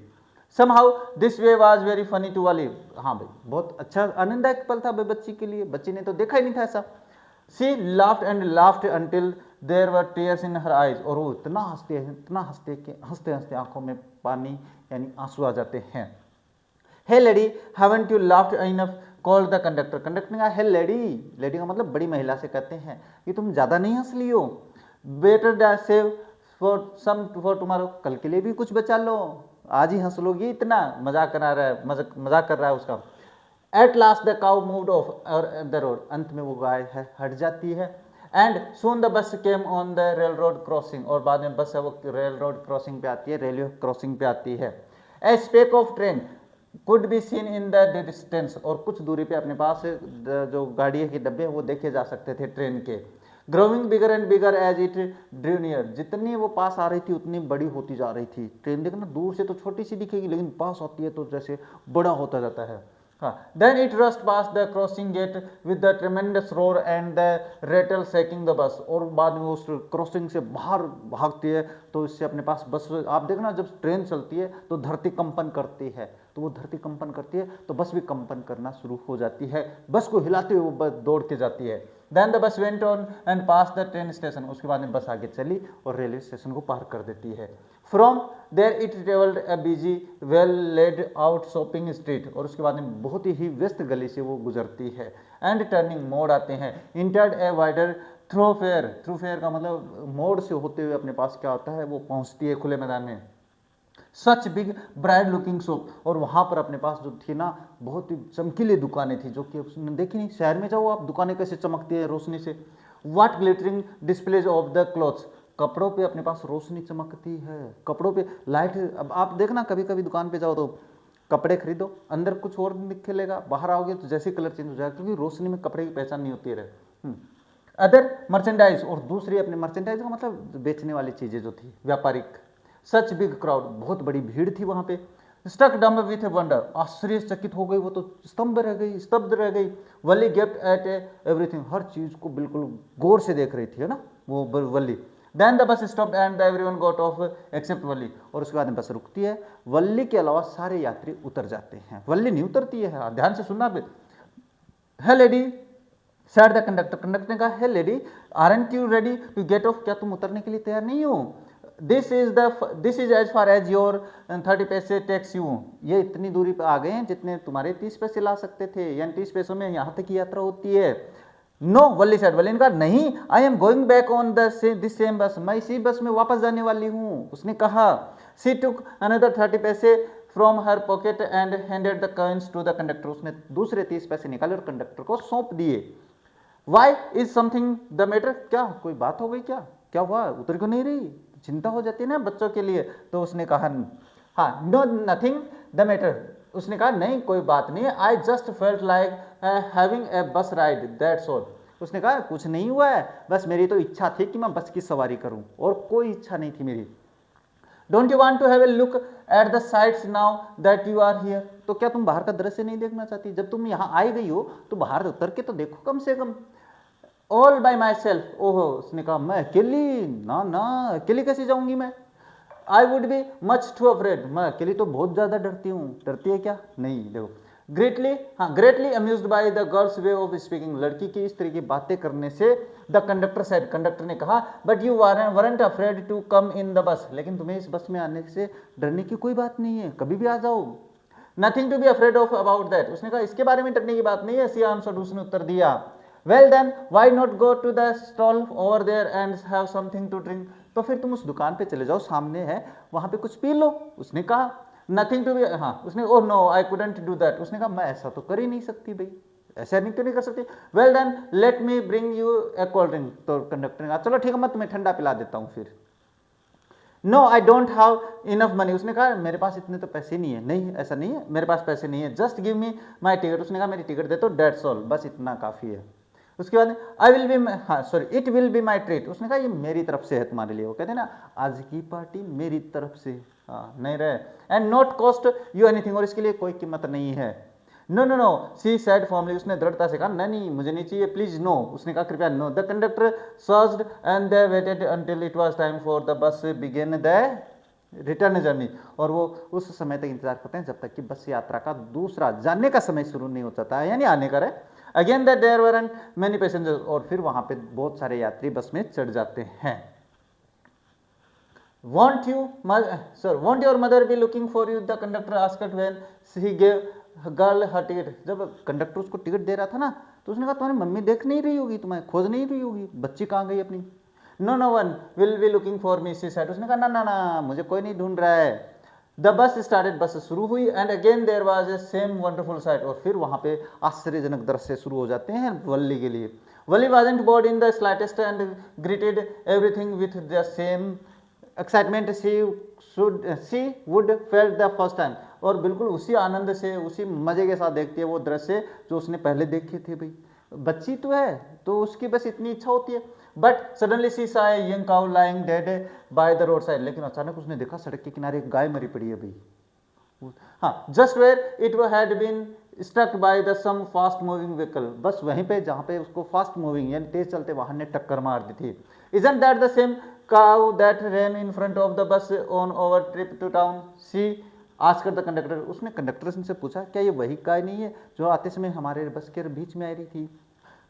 Somehow this way was very funny to वली, हाँ भाई बहुत अच्छा आनंददायक पल था भाई बच्ची के लिए, बच्ची ने तो देखा ही नहीं था ऐसा। She laughed and laughed until there were tears in her eyes, और वो इतना हंसते हंसते आंखों में पानी यानी आंसू आ जाते हैं। Hey lady, haven't you laughed enough? Called the conductor, conductor ने कहा hey lady का मतलब बड़ी महिला से कहते हैं कि तुम ज्यादा नहीं हंस लियो, बेटर सेव फॉर टुमारो, कल के लिए भी कुछ बचा लो, आज ही हंस लोगी, इतना मजाक कर रहा है उसका। At last the cow moved of और द रोड, अंत में वो गाय है हट जाती है। And soon the bus came on the rail road crossing, और बाद में बस है वो रेल रोड क्रॉसिंग पे आती है, रेलवे क्रॉसिंग पे आती है। A speck of train could be seen in the distance, और कुछ दूरी पे अपने पास जो गाड़ी के डब्बे वो देखे जा सकते थे ट्रेन के। Growing bigger and bigger as it drew near, जितनी वो पास आ रही थी उतनी बड़ी होती जा रही थी। ट्रेन देखना दूर से तो छोटी सी दिखेगी, लेकिन पास आती है तो जैसे बड़ा होता जाता है। हाँ, then it rushed pass the crossing gate with the tremendous roar and the rattle shaking the bus, और बाद में उस क्रॉसिंग से बाहर भागती है तो इससे अपने पास बस, आप देखना जब ट्रेन चलती है तो धरती कंपन करती है, तो वो धरती कंपन करती है तो बस भी कंपन करना शुरू हो जाती है, बस को हिलाते हुए वो बस दौड़ के जाती है। Then the bus went on and pass the train station, उसके बाद में बस आगे चली और रेलवे स्टेशन को पार कर देती है। From there it travelled a busy well laid out shopping street, और उसके बाद में बहुत ही व्यस्त गली से वो गुजरती है। एंड टर्निंग मोड़ आते हैं, इंटर्ड ए वाइडर थ्रोफेयर, थ्रोफेयर का मतलब मोड़ से होते हुए अपने पास क्या होता है वो पहुंचती है खुले मैदान में। Such big bride looking shop, और वहाँ पर अपने पास जो थी ना बहुत ही चमकीली दुकानें थी, जो कि उसने देखी नहीं, शहर में जाओ आप दुकानें कैसे चमकती है रोशनी से। What glittering displays of the clothes, कपड़ों पे अपने पास रोशनी चमकती है, कपड़ों पे लाइट। अब आप देखना कभी कभी दुकान पे जाओ तो कपड़े खरीदो, अंदर कुछ और निकलेगा, बाहर आओगे तो जैसे कलर चेंज हो जाएगा, क्योंकि रोशनी में कपड़े की पहचान नहीं होती है। अदर मर्चेंडाइज, और दूसरी अपने मर्चेंडाइज का मतलब बेचने वाली चीजें जो थी व्यापारिक। सच बिग क्राउड, बहुत बड़ी भीड़ थी वहां पे। स्टक डम्ब विथ वंडर, आश्चर्यचकित हो गई वो तो, स्तब्ध रह गई। वली गेप्ट एट एवरीथिंग, हर चीज को बिल्कुल गौर से देख रही थी, है ना वो Valli. Then the bus stop and everyone got off except Valli, और उसके बाद में बस रुकती है, वल्ली के अलावा सारे यात्री उतर जाते हैं, वल्ली नहीं उतरती है। ध्यान से सुनना, hey lady said the conductor, conductor ने कहा hey lady aren't you ready to get off, क्या तुम उतरने के लिए तैयार नहीं हो। This is as far as your 30 paise tax you, ये इतनी दूरी पर आ गए हैं जितने तुम्हारे 30 पैसे ला सकते थे, यानी 30 पैसों में यहाँ तक की यात्रा होती है। नो वल्ली सेड, वल्ली ने कहा नहीं, I am going back on this same बस, मैं इसी बस में वापस जाने वाली हूँ, उसने कहा। सी टुक another 30 paise from her pocket and handed the coins to the conductor, उसने दूसरे 30 पैसे निकाले और कंडक्टर को सौंप दिए। Why is something the matter, क्या कोई बात हो गई, क्या हुआ, उतर क्यों नहीं रही, चिंता हो जाती है ना बच्चों के लिए। तो उसने कहा हाँ, नो नथिंग द मैटर, उसने कहा नहीं कोई बात नहीं है, I just felt like having a बस राइड दैट्स ऑल, उसने कहा कुछ नहीं हुआ है, बस मेरी तो इच्छा थी कि मैं बस की सवारी करूं, और कोई इच्छा नहीं थी मेरी। Don't you want to have a look at the sights now that you are here, तो क्या तुम बाहर का दृश्य नहीं देखना चाहती, जब तुम यहाँ आई गई हो तो बाहर उतर के तो देखो कम से कम। ऑल बाय माई सेल्फ, ओहो, उसने कहा मैं अकेली, ना अकेली कैसे जाऊंगी मैं। I would be much to afraid, मैं अकेली तो बहुत ज्यादा डरती हूँ, डरती है क्या, नहीं देखो। Greatly amused by the girls way of speaking, लड़की की इस तरह की बातें करने से द कंडक्टर सेड, कंडक्टर ने कहा but you weren't afraid to come in the bus, लेकिन तुम्हें इस बस में आने से डरने की कोई बात नहीं है, कभी भी आ जाओ। Nothing to be afraid of about that, उसने कहा इसके बारे में डरने की बात नहीं है, सी आंसर्ड, उसने उत्तर दिया। Well then why not go to the stall over there and have something to drink, तो फिर तुम उस दुकान पे चले जाओ, सामने है वहां पे कुछ पी लो, उसने कहा। नथिंग टू बी, हाँ उसने, oh no I couldn't do that, उसने कहा मैं ऐसा तो कर ही नहीं सकती भाई, ऐसा नहीं तो नहीं कर सकती। Well then let me bring you a cold drink, तो कंडक्टर ने कहा चलो ठीक है मैं तुम्हें ठंडा पिला देता हूँ फिर। No I don't have enough money, उसने कहा मेरे पास इतने तो पैसे नहीं है, नहीं ऐसा नहीं है मेरे पास पैसे नहीं है, just give me my ticket, उसने कहा मेरी टिकट दे तो डेट्स ऑल, बस इतना काफ़ी है। उसके बाद आई विल बी, हाँ sorry, it will be my treat, उसने कहा ये मेरी तरफ से है तुम्हारे लिए, वो कहते हैं ना आज की पार्टी मेरी तरफ से, हाँ नहीं रहे। And not cost you anything, और इसके लिए कोई कीमत नहीं है। नो सी सैड फॉर्मली, उसने दृढ़ता से कहा नहीं मुझे नहीं चाहिए, प्लीज नो, उसने कहा कृपया no. The conductor surged and they waited until it was time for the bus begin the return journey, और वो उस समय तक इंतजार करते हैं जब तक कि बस यात्रा का दूसरा जाने का समय शुरू नहीं हो जाता है, यानी आने का रहे। Again that there weren't many passengers, और फिर वहां पे बहुत सारे यात्री बस में चढ़ जाते हैं। Want your mother B looking for you, the conductor asked when she gave girl her ticket, जब कंडक्टर उसको टिकट दे रहा था ना तो उसने कहा तुम्हारी मम्मी देख नहीं रही होगी, तुम्हें खोज नहीं रही होगी, बच्ची कहाँ गई अपनी। No one will be looking for me, she said, उसने कहा ना मुझे कोई नहीं ढूंढ रहा है। द बस स्टार्टेड, बस शुरू हुई, and again there was a same wonderful sight, और फिर वहां पे आश्चर्यजनक दृश्य शुरू हो जाते हैं वल्ली के लिए। Wally wasn't bored in the slightest and greeted everything with the same excitement she would felt the first time. और बिल्कुल उसी आनंद से, उसी मजे के साथ देखती है वो दृश्य जो उसने पहले देखे थे। भाई बच्ची तो है तो उसकी बस इतनी इच्छा होती है। But suddenly she saw a young cow lying dead by the roadside, लेकिन अचानक उसने देखा सड़क के किनारे एक गाय मरी पड़ी है भाई। हाँ, just where it had been struck by the some fast moving vehicle, बस वहीं पे जहाँ पे उसको फास्ट मूविंग यानी तेज चलते वाहन ने टक्कर मार दी थी। Isn't that the same cow that ran in front of the bus on our trip to town? She asked the conductor, उसने कंडक्टर से पूछा क्या ये वही गाय नहीं है जो आते समय हमारे बस के बीच में आ रही थी?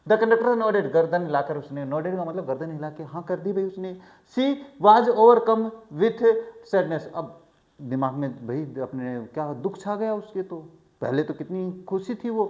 द कंडक्टर नोडेड, गर्दन हिलाकर उसने, नोडेड का मतलब गर्दन हिला के हाँ कर दी भाई उसने। She was overcome with sadness, अब दिमाग में भाई अपने क्या दुख छा गया उसके, तो पहले तो कितनी खुशी थी वो।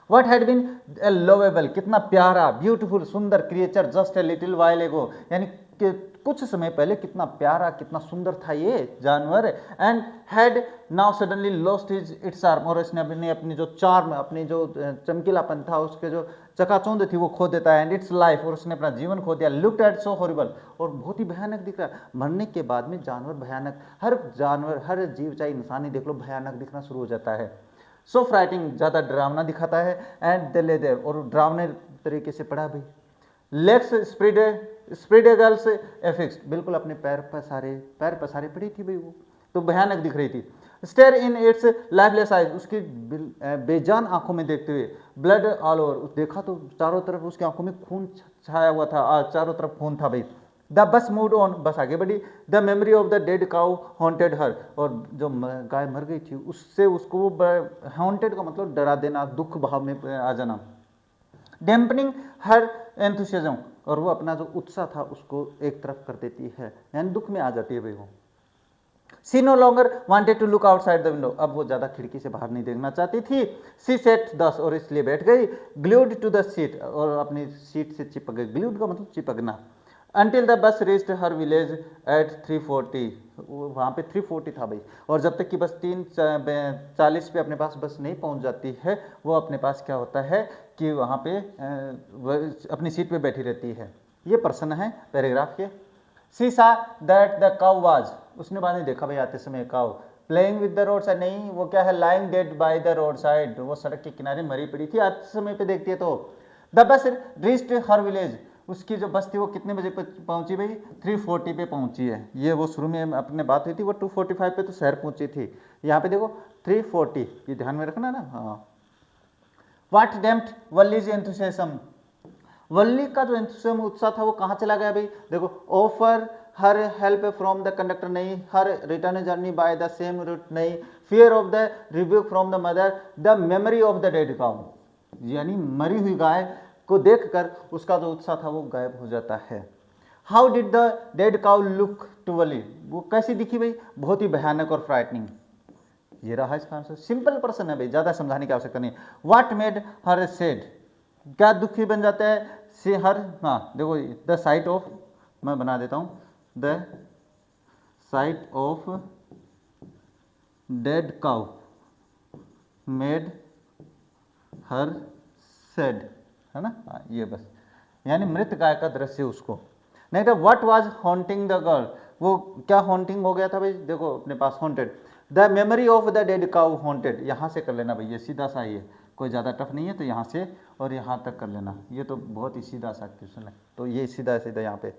What had been a lovable, कितना प्यारा, ब्यूटीफुल, सुंदर creature just a little while एगो, यानी कि कुछ समय पहले कितना प्यारा कितना सुंदर था ये जानवर, and had now suddenly lost his it's charm, और इसने अपनी जो चार्म, अपनी जो चमकीलापन था, उसके जो चकाचौंध थी वो खो देता है, एंड इट्स लाइफ, और उसने अपना जीवन खो दिया। लुक्ड एट सो हॉरिबल, और बहुत ही भयानक दिख रहा है। मरने के बाद में जानवर भयानक, हर जानवर हर जीव चाहे इंसान ही देख लो भयानक दिखना शुरू हो जाता है। सो फ्राइटिंग, ज़्यादा डरावना दिखाता है, एंड दे ले दे, और डरावने तरीके से पड़ा भाई। लेग्स स्प्रेडेगल्स एफिक्स, बिल्कुल अपने पैर पसारे पड़ी थी भाई वो, तो भयानक दिख रही थी। Stare in its lifeless eyes, उसकी बेजान आंखों में देखते हुए। ब्लड ऑल ओवर, देखा तो चारों तरफ उसकी आंखों में खून छाया हुआ था, चारों तरफ खून था भाई। The bus mood on, bus आगे बढ़ी। The memory of the dead cow haunted her, और जो गाय मर गई थी उससे उसको वो हॉन्टेड का मतलब डरा देना, दुख भाव में आ जाना। डैम्पनिंग हर एंथुसियाज्म, और वो अपना जो उत्साह था उसको एक तरफ कर देती है, यानी दुख में आ जाती है भाई वो। She no longer wanted to look outside the window, अब वो ज्यादा खिड़की से बाहर नहीं देखना चाहती थी। सी सेट दस, और इसलिए बैठ गई। ग्लूड टू द सीट, और अपनी सीट से चिपक गई, ग्लूड का मतलब चिपकना। Until the bus reached her village at 3:40, वहाँ पे 3:40 था भाई, और जब तक कि बस 3:40 पे अपने पास बस नहीं पहुँच जाती है, वो अपने पास क्या होता है कि वहाँ पे अपनी सीट पे बैठी रहती है। ये प्रश्न है पैराग्राफ के। She saw that the cow was, उसने बाद में देखा भाई आते समय cow playing with the road side, नहीं वो क्या है lying dead by the road side, वो सड़क के किनारे मरी पड़ी थी। आते समय पे देखती है तो the bus reached her village, उसकी जो बस थी वो कितने बजे पे पहुंची भाई? 3:40 पे पहुंची है। ये वो शुरू में अपने बात हुई थी वो 2:45 पे तो शहर पहुंची थी, यहाँ पे देखो 3:40, ये ध्यान में रखना ना। हाँ, व्हाट डैम्प्ड वल्लीज एंथुसियाज्म, वल्ली का जो एंथुसियाज्म उत्साह था वो कहाँ चला गया भाई? देखो offer her help from the conductor नहीं, her return journey by the same route नहीं, fear of the rebuke from the mother, the memory of the dead cow, यानी मरी हुई गाय को देखकर उसका जो उत्साह था वो गायब हो जाता है। How did the dead cow look to Valli, वो कैसी दिखी भाई? बहुत ही भयानक और फ्राइटनिंग। ये रहा इसका आंसर। सिंपल प्रश्न है भाई, ज्यादा समझाने की आवश्यकता नहीं। व्हाट मेड हर सैड, क्या दुखी बन जाता है? से हर, हाँ देखो द साइट ऑफ, मैं बना देता हूं, the site of dead cow made her sad, है ना, ये बस यानी मृत गाय का दृश्य उसको। नहीं तो what was haunting the girl, वो क्या हॉन्टिंग हो गया था भाई? देखो अपने पास haunted, the memory of the dead cow haunted, यहाँ से कर लेना भाई, ये सीधा सा ही है, कोई ज़्यादा टफ नहीं है, तो यहाँ से और यहाँ तक कर लेना, ये तो बहुत ही सीधा सा क्वेश्चन है, तो ये सीधा सीधा यहाँ पे।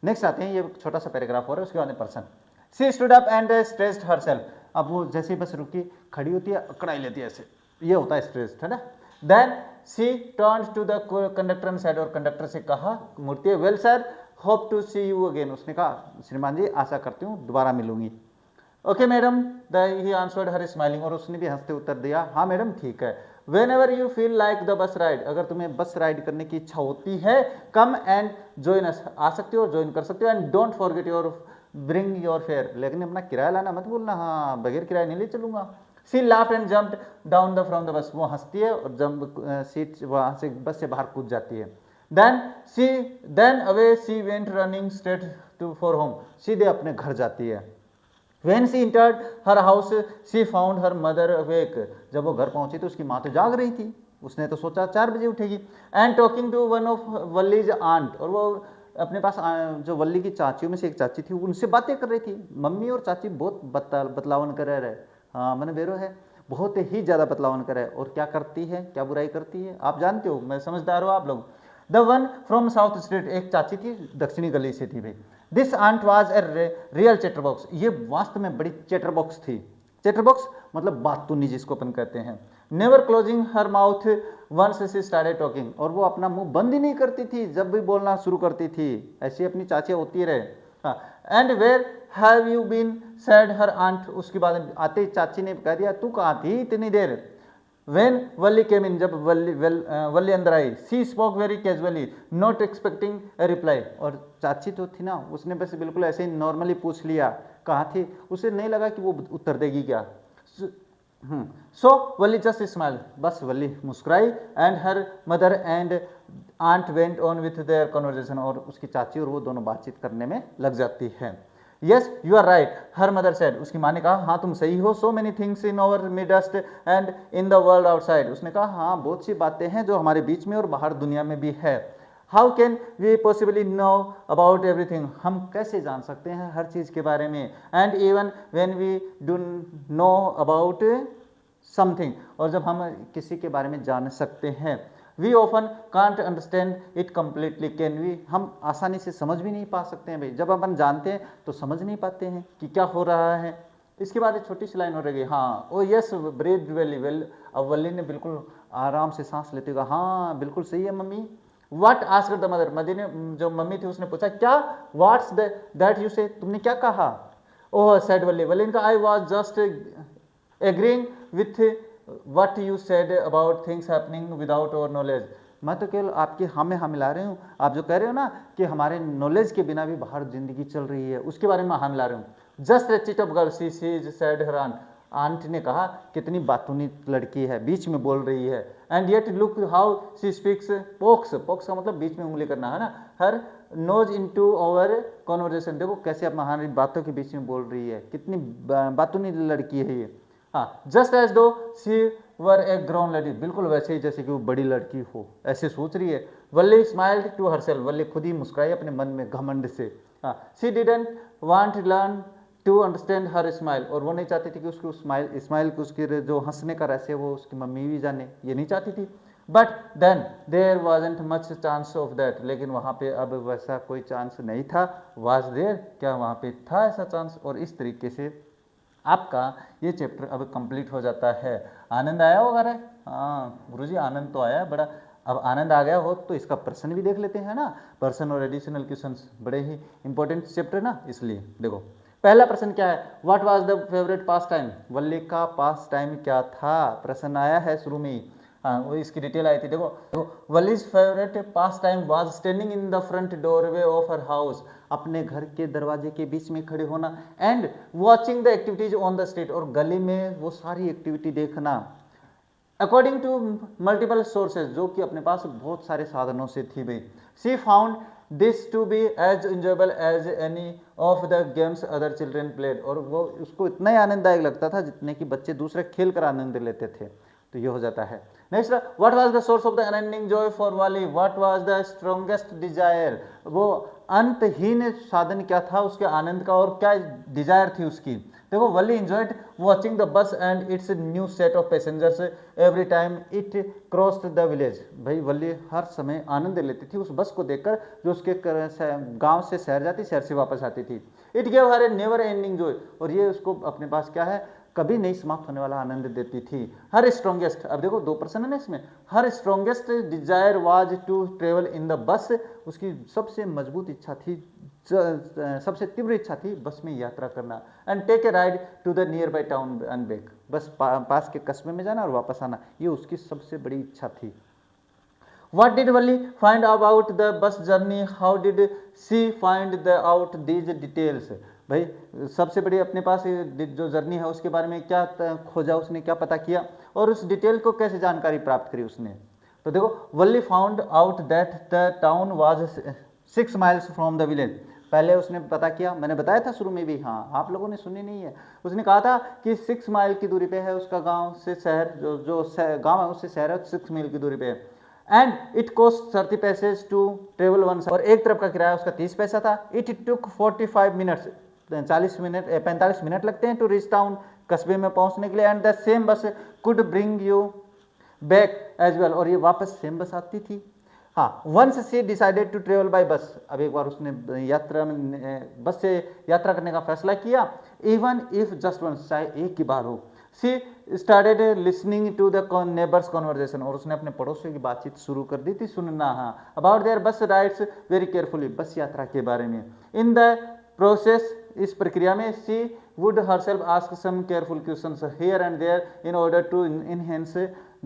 नेक्स्ट आते हैं, ये छोटा सा पैराग्राफ हो रहा है, उसके बाद में person. C stood up and stressed herself, अब वो जैसे ही बस रुकी खड़ी होती है, अकड़ाई लेती है ऐसे, ये होता है स्ट्रेस्ड, है ना। Then she turn to the conductor and said, और कंडक्टर से कहा मुड़ती है, well sir hope to see you again, उसने कहा श्रीमान जी आशा करती हूँ दोबारा मिलूंगी। Okay madam, he answered her smiling, और उसने भी हंसते उत्तर दिया, हाँ मैडम ठीक है। When ever you feel like the bus ride, अगर तुम्हें बस राइड करने की इच्छा होती है, कम एंड ज्वाइन अस, आ सकते हो, ज्वाइन कर सकते हो, and don't forget your bring your fair, लेकिन अपना किराया लाना मत भूलना, हाँ बगैर किराया नहीं ले चलूंगा। She laughed and jumped down the from the bus, वो हंसती है और जंप सीट वहां से बस से बाहर कूद जाती है। Then away she went running straight to for home, सीधे अपने घर जाती है। When she entered her house, she found her mother awake, जब वो घर पहुंची तो उसकी माँ तो जाग रही थी, उसने तो सोचा 4 बजे उठेगी। And talking to one of Valli's aunt, और वो अपने पास जो वल्ली की चाचियों में से एक चाची थी उनसे बातें कर रही थी। मम्मी और चाची बहुत बतलावन कर रहे हैं, हाँ मैंने बेरो है, बहुत ही ज़्यादा बतलावन कर रहे हैं। और क्या करती है, क्या बुराई करती है आप जानते हो, मैं समझदार हो आप लोग। The one from south street, एक चाची थी दक्षिणी गली से थी भाई। This aunt was a real chatterbox, ये वास्तव में बड़ी चैटरबॉक्स थी। चैटरबॉक्स मतलब बातूनी जिसको अपन कहते हैं। Never closing her mouth once she started talking, और वो अपना मुंह बंद ही नहीं करती थी जब भी बोलना शुरू करती थी। ऐसी अपनी चाचियाँ होती रहे। And where have you been said her aunt, उसके बाद आते ही चाची ने कह दिया तू कहाँ थी इतनी देर। When वल्ली केम इन, जब वल्ली अंदर आई, she spoke very casually not expecting a reply, और चाची तो थी ना, उसने बस बिल्कुल ऐसे ही नॉर्मली पूछ लिया कहाँ थी, उसे नहीं लगा कि वो उत्तर देगी क्या। सो वल्ली जस्ट स्माइल, बस वल्ली मुस्कुराई। And her mother and aunt went on with their conversation, और उसकी चाची और वो दोनों बातचीत करने में लग जाती है। Yes you are right her mother said, उसकी माँ ने कहा हाँ तुम सही हो। So many things in our midst and in the world outside, उसने कहा हाँ बहुत सी बातें हैं जो हमारे बीच में और बाहर दुनिया में भी है। How can we possibly know about everything, हम कैसे जान सकते हैं हर चीज़ के बारे में। And even when we do know about something, और जब हम किसी के बारे में जान सकते हैं। We often can't understand it completely, can we, हम आसानी से समझ भी नहीं पा सकते हैं भाई। जब अपन जानते हैं तो समझ नहीं पाते हैं कि क्या हो रहा है। इसके बाद एक छोटी सी लाइन हो रही है, हाँ ओ यस ब्रीथ वेली वेल, अब वल्ली ने बिल्कुल आराम से सांस लेते हुए कहा हाँ बिल्कुल सही है mummy. What asked the mother, mother ने, जो मम्मी थी उसने पूछा क्या, व्हाट्स दैट यू से, तुमने क्या कहा। ओह सेड वल्ली, वल्ली ने कहा I was just agreeing with what you said about things happening without our knowledge, मैं तो केवल आपकी हाँ में हाँ मिला रही हूँ। आप जो कह रहे हो ना कि हमारे नॉलेज के बिना भी बाहर जिंदगी चल रही है, उसके बारे में हाँ मिला रही हूँ। Just a chit of girl she said her aunt ने कहा कितनी बातूनी लड़की है, बीच में बोल रही है। And yet look how she speaks, pokes, pokes का मतलब बीच में उंगली करना है ना। Her nose into our conversation, देखो कैसे अब हमारी बातों के बीच में बोल रही है, कितनी बातूनी लड़की है ये। हाँ जस्ट एज दो सी वर ए ग्राउंड लेडी, बिल्कुल वैसे ही जैसे कि वो बड़ी लड़की हो, ऐसे सोच रही है। Valli smiled to herself, Valli खुद ही मुस्कुराई अपने मन में घमंड से। हाँ she didn't want learn to understand her smile, और वो नहीं चाहती थी कि उसकी स्माइल को, उसके जो हंसने का रहस्य वो उसकी मम्मी भी जाने, ये नहीं चाहती थी। But then there wasn't much chance of that, लेकिन वहाँ पे अब वैसा कोई चांस नहीं था। वाज देयर, क्या वहाँ पे था ऐसा चांस। और इस तरीके से आपका ये चैप्टर अब कंप्लीट हो जाता है। आनंद आया होगा रे, हाँ गुरुजी आनंद तो आया बड़ा। अब आनंद आ गया हो तो इसका प्रश्न भी देख लेते हैं ना, पर्सन और एडिशनल क्वेश्चंस, बड़े ही इंपॉर्टेंट चैप्टर ना, इसलिए देखो पहला प्रश्न क्या है, what was the favourite pastime, Valli का पास टाइम क्या था, प्रश्न आया है शुरू में ही। हाँ वो इसकी डिटेल आई थी, देखो Valli's favourite pastime was standing in the front doorway of her house, अपने घर के दरवाजे के बीच में खड़े होना। And watching the activities on the street, और गली में वो सारी एक्टिविटी देखना। अकॉर्डिंग टू मल्टीपल सोर्सेज, जो कि अपने पास बहुत सारे साधनों से थी भाई। She found this to be as enjoyable as any of the games other children played, और वो उसको इतना ही आनंददायक लगता था जितने कि बच्चे दूसरे खेल कर आनंद लेते थे। तो ये हो जाता है। Next, what was the source of the unending joy for Valli, what was the strongest desire, वो अंतहीन साधन क्या था उसके आनंद का, और क्या डिजायर थी उसकी। देखो Valli enjoyed watching the bus and its new set of passengers every time it crossed the village, भाई वल्ली हर समय आनंद लेती थी उस बस को देखकर जो उसके गांव से शहर जाती, शहर से वापस आती थी। It gave her A never ending Joy, और ये उसको अपने पास क्या है, कभी नहीं समाप्त होने वाला आनंद देती थी। हर स्ट्रॉन्गेस्ट, अब देखो दो पर्सन है ना इसमें, her strongest desire was to travel in the bus, उसकी सबसे मजबूत इच्छा थी, सबसे तीव्र इच्छा थी बस में यात्रा करना। And take a ride to the nearby town and back, bus पास के कस्बे में जाना और वापस आना, ये उसकी सबसे बड़ी इच्छा थी। What did Valli find about the bus journey? How did she find out these details? भाई सबसे बड़ी अपने पास जो जर्नी है उसके बारे में क्या खोजा उसने, क्या पता किया, और उस डिटेल को कैसे जानकारी प्राप्त करी उसने। तो देखो Valli found out that the town was 6 miles from the village, पहले उसने पता किया, मैंने बताया था शुरू में भी, हाँ आप लोगों ने सुनी नहीं है। उसने कहा था कि 6 माइल की दूरी पे है उसका गांव से शहर, जो गांव है उससे शहर है 6 मील की दूरी पे है। एंड इट कॉस्ट 30 पैसे टू ट्रेवल वन साइड, और एक तरफ का किराया उसका 30 पैसा था। इट टुक 45 मिनट्स, 45 मिनट लगते हैं टू रीच टाउन, कस्बे में पहुंचने के लिए। And the same bus could bring you back as well, और ये वापस सेम बस आती थी। हाँ, once she decided to travel by bus, अब एक बार उसने यात्रा में बस से यात्रा करने का फैसला किया। इवन इफ जस्ट वंस, चाहे एक ही बार हो। She started listening to the neighbours conversation, और उसने अपने पड़ोसियों की बातचीत शुरू कर दी थी सुनना, हाँ, अबाउट देयर बस राइड्स वेरी केयरफुली, बस यात्रा के बारे में। इन द प्रोसेस, इस प्रक्रिया में, she would herself ask some careful questions here and there in order to enhance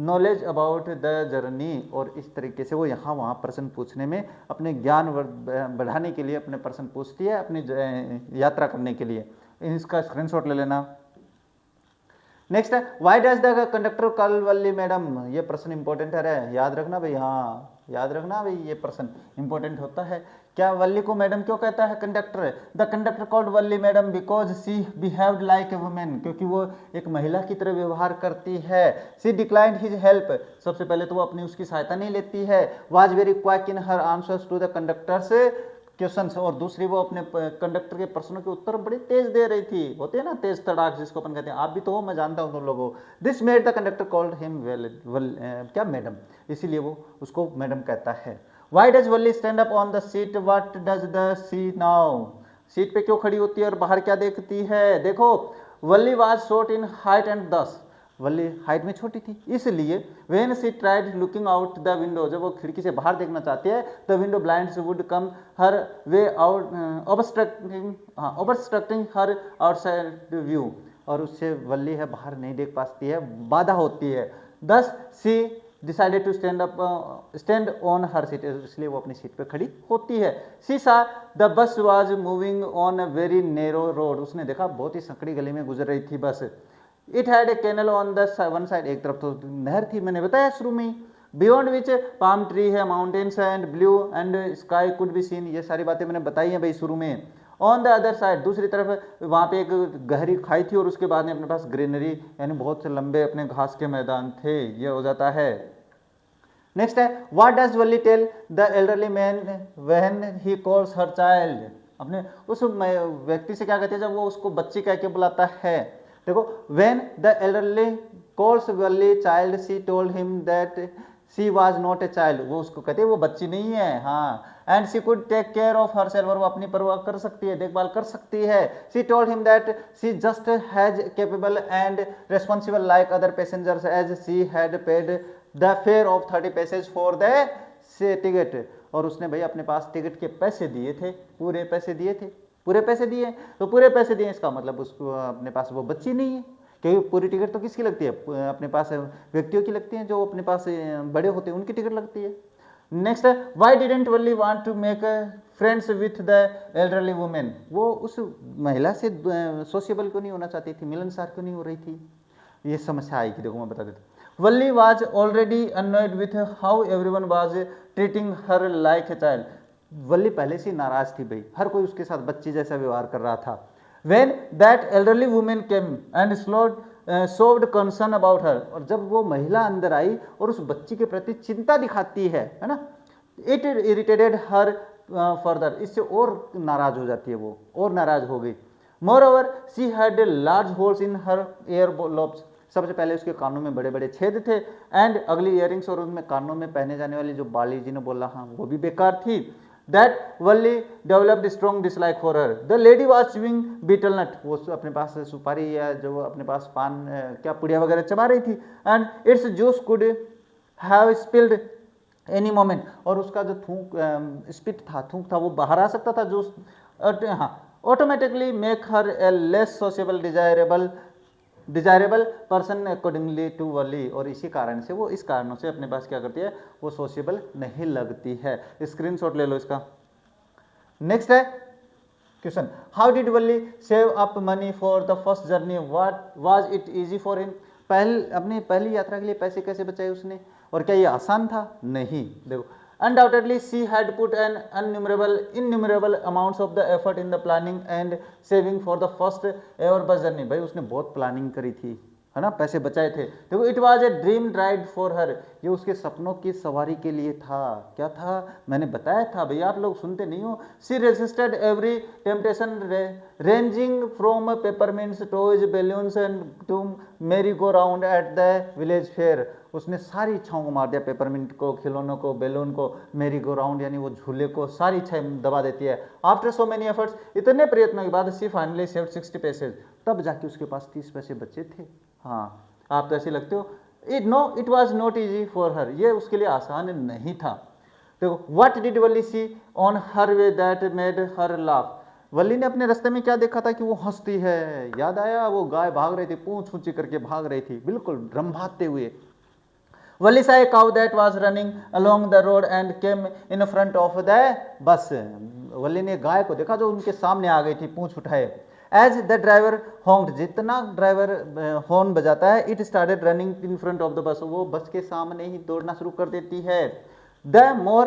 knowledge about the journey, और इस तरीके से वो यहाँ वहाँ प्रश्न पूछने में अपने ज्ञान बढ़ाने के लिए अपने प्रश्न पूछती है अपनी यात्रा करने के लिए। इसका स्क्रीनशॉट ले लेना। नेक्स्ट है, why does the conductor call Valli madam, ये प्रश्न इंपॉर्टेंट है, याद रखना भाई, हाँ याद रखना भाई, ये प्रश्न इंपॉर्टेंट होता है। क्या वल्ली को मैडम क्यों कहता है conductor? The conductor called Valli madam because she behaved like a women, क्योंकि वो एक महिला की तरह व्यवहार करती है। सी डिक्लाइंड हिज हेल्प, सबसे पहले तो वो अपनी उसकी सहायता नहीं लेती है। Was very quick in her answers to the conductor's questions, और दूसरी वो अपने कंडक्टर के प्रश्नों के उत्तर बड़े तेज दे रही थी, होते हैं ना तेज तड़ाक जिसको अपन कहते हैं, आप भी तो हो, मैं जानता हूँ तुम लोगों। This made the conductor called him क्या मैडम, इसीलिए वो उसको मैडम कहता है। Why does Valli stand up on the seat, what does the see now, seat पे क्यों खड़ी होती है और बाहर क्या देखती है? देखो, Valli was short in height and thus, Valli height में छोटी थी, इसलिए when she tried looking out the window, जब वो खिड़की से बाहर देखना चाहती है, the window blinds would come her way out, obstructing her outside view, और उससे वल्ली है बाहर नहीं देख पाती है, बाधा होती है। Thus she decided to stand on her seat, इसलिए वो अपनी सीट पे खड़ी होती है। सी सा the bus was moving on a very narrow road, उसने देखा बहुत ही संकड़ी गली में गुजर रही थी bus. It had a canal on the one side, एक तरफ तो नहर थी, मैंने बताया शुरू में। बियॉन्ड विच पाम ट्री है, mountains and blue and sky could be seen, ये सारी बातें मैंने बताई हैं भाई शुरू में। ऑन द अदर साइड, दूसरी तरफ वहाँ पे एक गहरी खाई थी, और उसके बाद में अपने पास ग्रीनरी, यानी बहुत से लंबे अपने घास के मैदान थे, ये हो जाता है। नेक्स्ट है, what does Valli tell the elderly man when he calls her child, अपने उस व्यक्ति से क्या कहते हैं जब वो उसको बच्ची कह के बुलाता है? देखो, when the elderly calls Valli child, she told him that she was not a child, वो उसको कहते हैं वो बच्ची नहीं है, हाँ। And she could take care of herself, और वो अपनी परवाह कर सकती है, देखभाल कर सकती है। She told him that she just has capable and responsible like other passengers as she had paid the fare of 30 passage for the say ticket, और उसने भाई अपने पास टिकट के पैसे दिए थे, पूरे पैसे दिए थे, पूरे पैसे दिए, तो पूरे पैसे दिए, इसका मतलब उसको अपने पास वो बच्ची नहीं है, क्योंकि पूरी टिकट तो किसकी लगती है? अपने पास व्यक्तियों की लगती है, जो अपने पास बड़े होते हैं उनकी टिकट लगती है। नेक्स्ट है, why didn't Valli want to make friends with the elderly women, वो उस महिला से सोशियबल क्यों नहीं होना चाहती थी, मिलनसार क्यों नहीं हो रही थी? ये समस्या आई कि देखो मैं बता देता हूँ। Valli was already annoyed with how everyone was treating her like a child, Valli पहले से नाराज थी भाई, हर कोई उसके साथ बच्ची जैसा व्यवहार कर रहा था। When that elderly woman came and showed concern about her, और जब वो महिला अंदर आई और उस बच्ची के प्रति चिंता दिखाती है ना, it irritated her further, इससे और नाराज हो जाती है, वो और नाराज हो गई। Moreover, she had large holes in her ear lobes, सबसे पहले उसके कानों में बड़े बड़े छेद थे, एंड अगली इयरिंग्स, और उनमें कानों में पहने जाने वाली जो बाली जी ने बोला, हाँ वो भी बेकार थी। That Wally developed strong dislike for her. The lady was chewing betel nut, वो अपने पास सुपारी या जो अपने पास पान क्या पुड़िया वगैरह चबा रही थी, and its juice could have spilled any moment, और उसका जो स्पिट था, थूक था, वो बाहर आ सकता था जूस, हाँ। Automatically make her a less sociable desirable person accordingly to Valli, और इसी कारण से वो इस कारणों से अपने पास क्या करती है, वो सोशेबल नहीं लगती है। स्क्रीनशॉट ले लो इसका। नेक्स्ट है question, how did Wali save up money for the first journey, what was it easy for him, अपनी पहली यात्रा के लिए पैसे कैसे बचाए उसने, और क्या ये आसान था? नहीं। देखो, Undoubtedly, she had put an innumerable amounts of the effort in the planning and saving for the first ever bus journey. भाई उसने बहुत प्लानिंग करी थी, है ना, पैसे बचाए थे। देखो, it was a dream ride for her, ये उसके सपनों की सवारी के लिए था। क्या था, मैंने बताया था भैया, आप लोग सुनते नहीं हो। She resisted every temptation ranging from peppermints toys balloons and to merry go round at the village fair. उसने सारी इच्छाओं को मार दिया, पेपरमिंट को, खिलौनों को, बैलून को, मेरी गो राउंड यानी वो झूले को, सारी इच्छाएं दबा देती है। आफ्टर सो मेनी एफर्ट्स, इतने प्रयत्नों के बाद सी फाइनली सेव्ड 60 पैसे, तब जाके उसके पास 30 पैसे बचे थे। हाँ, आप तो ऐसे लगते हो। It was not easy for her, ये उसके लिए आसान नहीं था। देखो, what did Valli see on her way that made her laugh, Valli ने अपने रास्ते में क्या देखा था कि वो हंसती है। याद आया, वो गाय भाग रही थी, पूंछ ऊंची करके भाग रही थी, बिल्कुल रंभाते हुए। वल्ली saw a cow that was running along the road and came in front of the bus, वल्ली ने गाय को देखा जो उनके सामने आ गई थी पूंछ उठाए। As the driver honked, जितना ड्राइवर हॉर्न बजाता है, it started running in front of the bus, वो बस के सामने ही दौड़ना शुरू कर देती है। The more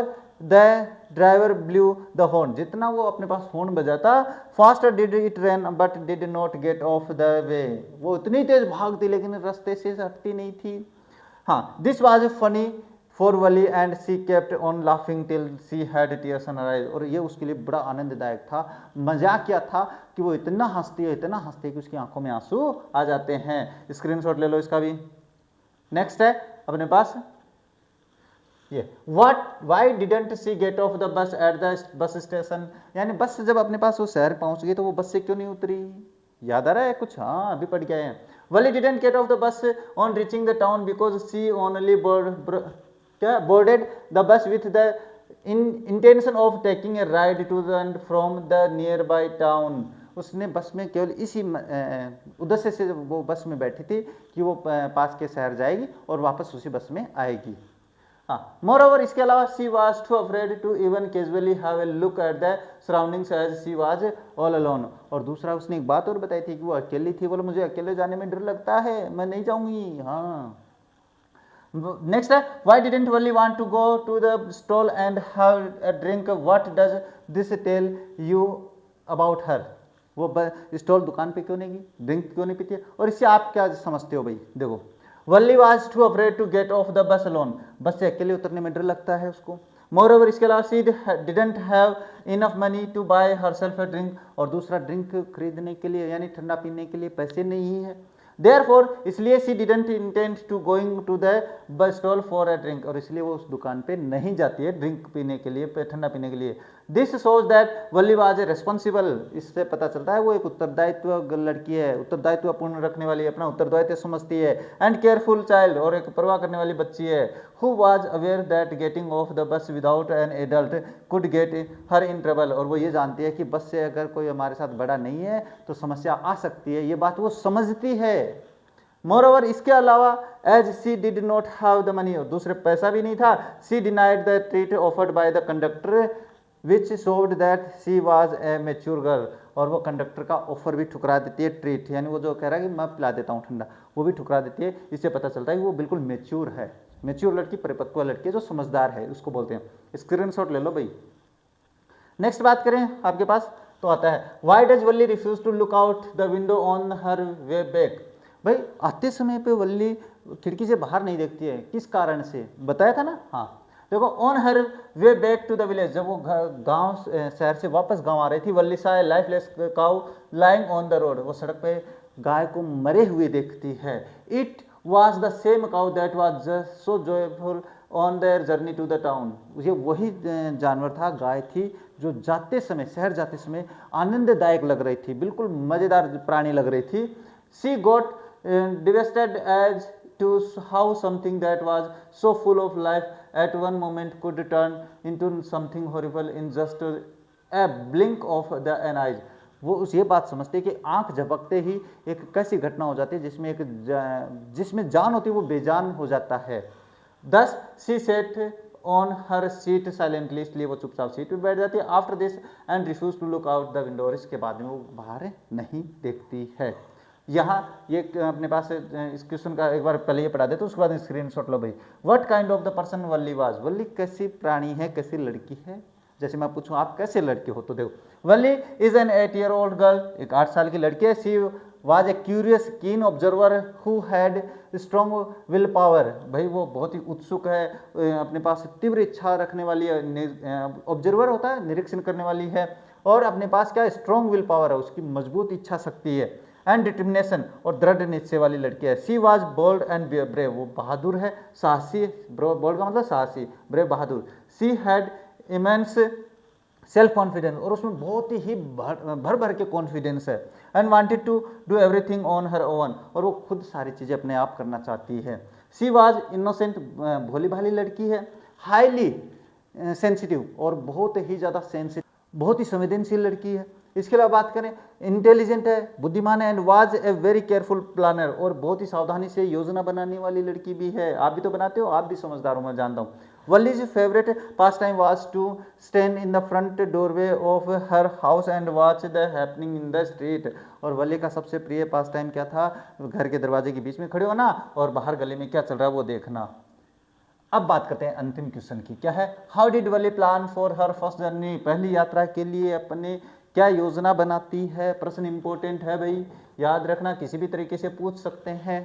the driver blew the horn, जितना वो अपने पास हॉर्न बजाता, faster did it run but did not get off the way, वो इतनी तेज भागती लेकिन रास्ते से हटती नहीं थी। हाँ, this was funny for Valli and she kept on laughing till she had tears in her eyes, और ये उसके लिए बड़ा आनंददायक था। मजाक क्या था कि वो इतना हंसती है, इतना हंसती है कि उसकी आंखों में आंसू आ जाते हैं। स्क्रीनशॉट ले लो इसका भी। नेक्स्ट है अपने पास ये, why didn't she get off the bus at the bus station, यानी बस जब अपने पास वो शहर पहुंच गई तो वो बस से क्यों नहीं उतरी। याद आ रहा है कुछ? हाँ, अभी पढ़ के आए हैं। Wally didn't get off the bus on reaching the town because she only boarded the bus with the intention of taking a ride to and from the nearby town. उसने बस में केवल इसी उद्देश्य से वो बस में बैठी थी कि वो पास के शहर जाएगी और वापस उसी बस में आएगी। हाँ, moreover, इसके अलावा she was too afraid to even casually have a look at the surroundings as she was all alone. और दूसरा उसने एक बात और बताई थी कि वो अकेली थी, बोले मुझे अकेले जाने में डर लगता है, मैं नहीं जाऊंगी। हाँ, नेक्स्ट है, why didn't Wally want to go to the stall and have a drink? What does this tell you about her? वो स्टॉल दुकान पे क्यों नहीं गई, ड्रिंक क्यों नहीं पीती है, और इससे आप क्या समझते हो भाई? देखो, Valli was too afraid to get off the bus alone, bus से अकेले उतरने में डर लगता है उसको। मोरओवर, इसके अलावा she didn't have enough money to buy herself a drink, और दूसरा ड्रिंक खरीदने के लिए यानी ठंडा पीने के लिए पैसे नहीं है। देयरफॉर, इसलिए she didn't intend to going to the bus stall for a drink, और इसलिए वो उस दुकान पे नहीं जाती है ड्रिंक पीने के लिए, ठंडा पीने के लिए। This shows that Valli was a responsible, इससे पता चलता है वो एक उत्तरदायित्व लड़की है, उत्तरदायित्व पूर्ण रखने वाली, अपना उत्तरदायित्व समझती है। एंड केयरफुल चाइल्ड, और एक परवाह करने वाली बच्ची है। Who was aware that getting off the बस without an adult could get her in trouble, और वो ये जानती है कि बस से अगर कोई हमारे साथ बड़ा नहीं है तो समस्या आ सकती है, ये बात वो समझती है। मोरओवर, इसके अलावा as she did not have the money, और दूसरे पैसा भी नहीं था, she denied the treat offered by the conductor which showed that she was a mature girl, और वो कंडक्टर का ऑफर भी ठुकरा देती है, ट्रीट यानी वो जो कह रहा है कि मैं पिला देता हूँ ठंडा, वो भी ठुकरा देती है। इससे पता चलता है कि वो बिल्कुल मैच्योर है, मैच्योर लड़की, परिपक्व लड़की जो समझदार है, उसको बोलते हैं। स्क्रीनशॉट ले लो भाई। नेक्स्ट बात करें आपके पास तो आता है, why does Valli refuse to look out the window on her way back, भाई आते समय पे वल्ली खिड़की से बाहर नहीं देखती है, किस कारण से बताया था ना। हाँ, देखो, on her way back to the village, जब वो गांव शहर से वापस गांव आ रही थी, Valli saw lifeless cow lying on the road, वो सड़क पे गाय को मरे हुए देखती है। It was the same cow that was so joyful on their journey to the town, ये वही जानवर था, गाय थी जो जाते समय, शहर जाते समय आनंददायक लग रही थी, बिल्कुल मजेदार प्राणी लग रही थी। She got devastated as to how something that was so full of life at one moment could turn into something horrible in just a blink of the an eyes, वो उस ये बात समझते हैं कि आंख झपकते ही एक कैसी घटना हो जाती है जिसमें जान होती है वो बेजान हो जाता है। Thus she sat on her seat silently, इसलिए वो चुपचाप सीट पे बैठ जाती है। After this and refused to look out the window, और इसके बाद में वो बाहर नहीं देखती है। यहाँ ये अपने पास इस क्वेश्चन का एक बार पहले ये पढ़ा दे तो उसके बाद स्क्रीनशॉट लो भाई। What kind of the person Valli was, Valli कैसी प्राणी है, कैसी लड़की है। जैसे मैं पूछूं आप कैसे लड़के हो तो देखो वल्ली इज एन 8-year-old गर्ल, एक 8 साल की लड़की है। सी वाज ए क्यूरियस कीन observer who had strong will power, भाई वो बहुत ही उत्सुक है, अपने पास तीव्र इच्छा रखने वाली है, ऑब्जर्वर होता है निरीक्षण करने वाली है, और अपने पास क्या स्ट्रॉन्ग विल पावर है, उसकी मजबूत इच्छा शक्ति है, एंड डिटर्मिनेशन और दृढ़ निश्चय वाली लड़की है। She was bold and brave, वो बहादुर है, साहसी, बोल्ड का मतलब साहसी, ब्रेव बहादुर। She had immense self confidence, और उसमें बहुत ही भर भर के कॉन्फिडेंस है, and wanted to do everything on her own, और वो खुद सारी चीज़ें अपने आप करना चाहती है। सी वाज इनोसेंट, भोली भाली लड़की है, हाईली सेंसिटिव, और बहुत ही ज़्यादा सेंसिटिव, बहुत ही संवेदनशील लड़की है। इसके अलावा बात करें इंटेलिजेंट है, बुद्धिमान है, and was a very careful planner, और बहुत ही सावधानी से योजना बनाने वाली लड़की भी है। आप भी तो बनाते हो, आप भी समझदार हो, मैं जानता हूँ। Valli's favourite pastime was to stand in the front doorway of her house and watch the happening in the street, और वल्ली का सबसे प्रिय पास टाइम क्या था, घर के दरवाजे के बीच में खड़े होना और बाहर गली में क्या चल रहा है वो देखना। अब बात करते हैं अंतिम क्वेश्चन की, क्या है, how did Valli plan for her first journey, पहली यात्रा के लिए अपने क्या योजना बनाती है। प्रश्न इंपॉर्टेंट है भाई, याद रखना, किसी भी तरीके से पूछ सकते हैं।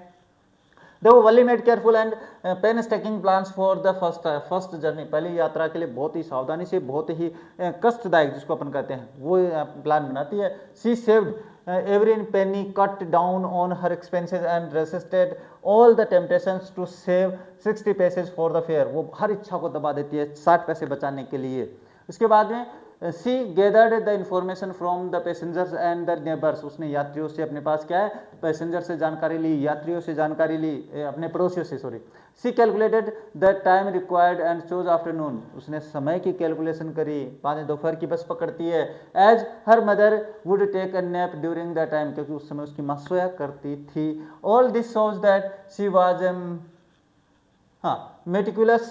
देखो Valli made careful and painstaking plans for the first journey, पहली यात्रा के लिए बहुत ही सावधानी से, बहुत ही कष्टदायक जिसको अपन कहते हैं वो प्लान बनाती है। सी saved every penny, cut down on her expenses and resisted all the temptations to save 60 passage for the fare, वो हर इच्छा को दबा देती है 60 पैसे बचाने के लिए। उसके बाद में she gathered the information from the passengers and the neighbours, उसने यात्रियों से अपने पास क्या है, पैसेंजर से जानकारी ली, यात्रियों से जानकारी ली, अपने पड़ोसियों से, sorry. She calculated the time required and chose afternoon, उसने समय की कैलकुलेशन करी, 5 दोपहर की बस पकड़ती है। As her mother would take a nap during the time, क्योंकि उस समय उसकी माँ सोया करती थी। All this shows that she was meticulous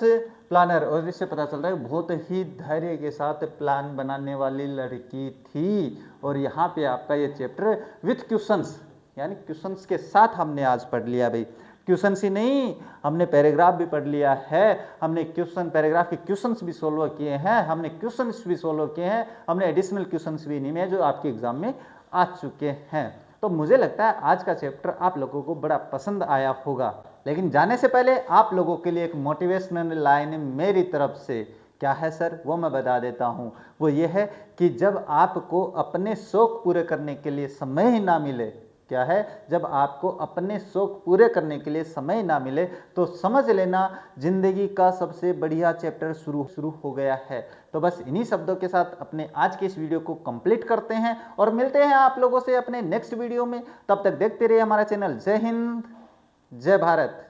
planner, और इससे पता चल रहा है बहुत ही धैर्य के साथ प्लान बनाने वाली लड़की थी। और यहाँ पे आपका ये चैप्टर विथ क्वेश्चंस, यानी क्वेश्चंस के साथ हमने आज पढ़ लिया भाई। क्वेश्चंस ही नहीं, हमने पैराग्राफ भी पढ़ लिया है, हमने क्वेश्चन पैराग्राफ के क्वेश्चंस भी सोल्व किए हैं, हमने क्वेश्चंस भी सोल्व किए हैं, हमने एडिशनल क्वेश्चंस भी नहीं है जो आपके एग्जाम में आ चुके हैं। तो मुझे लगता है आज का चैप्टर आप लोगों को बड़ा पसंद आया होगा। लेकिन जाने से पहले आप लोगों के लिए एक मोटिवेशनल लाइन मेरी तरफ से, क्या है सर, वो मैं बता देता हूँ। वो ये है कि जब आपको अपने शौक पूरे करने के लिए समय ही ना मिले, क्या है, जब आपको अपने शौक पूरे करने के लिए समय ना मिले तो समझ लेना जिंदगी का सबसे बढ़िया चैप्टर शुरू हो गया है। तो बस इन्हीं शब्दों के साथ अपने आज के इस वीडियो को कंप्लीट करते हैं और मिलते हैं आप लोगों से अपने नेक्स्ट वीडियो में। तब तक देखते रहिए हमारा चैनल। जय हिंद, जय भारत।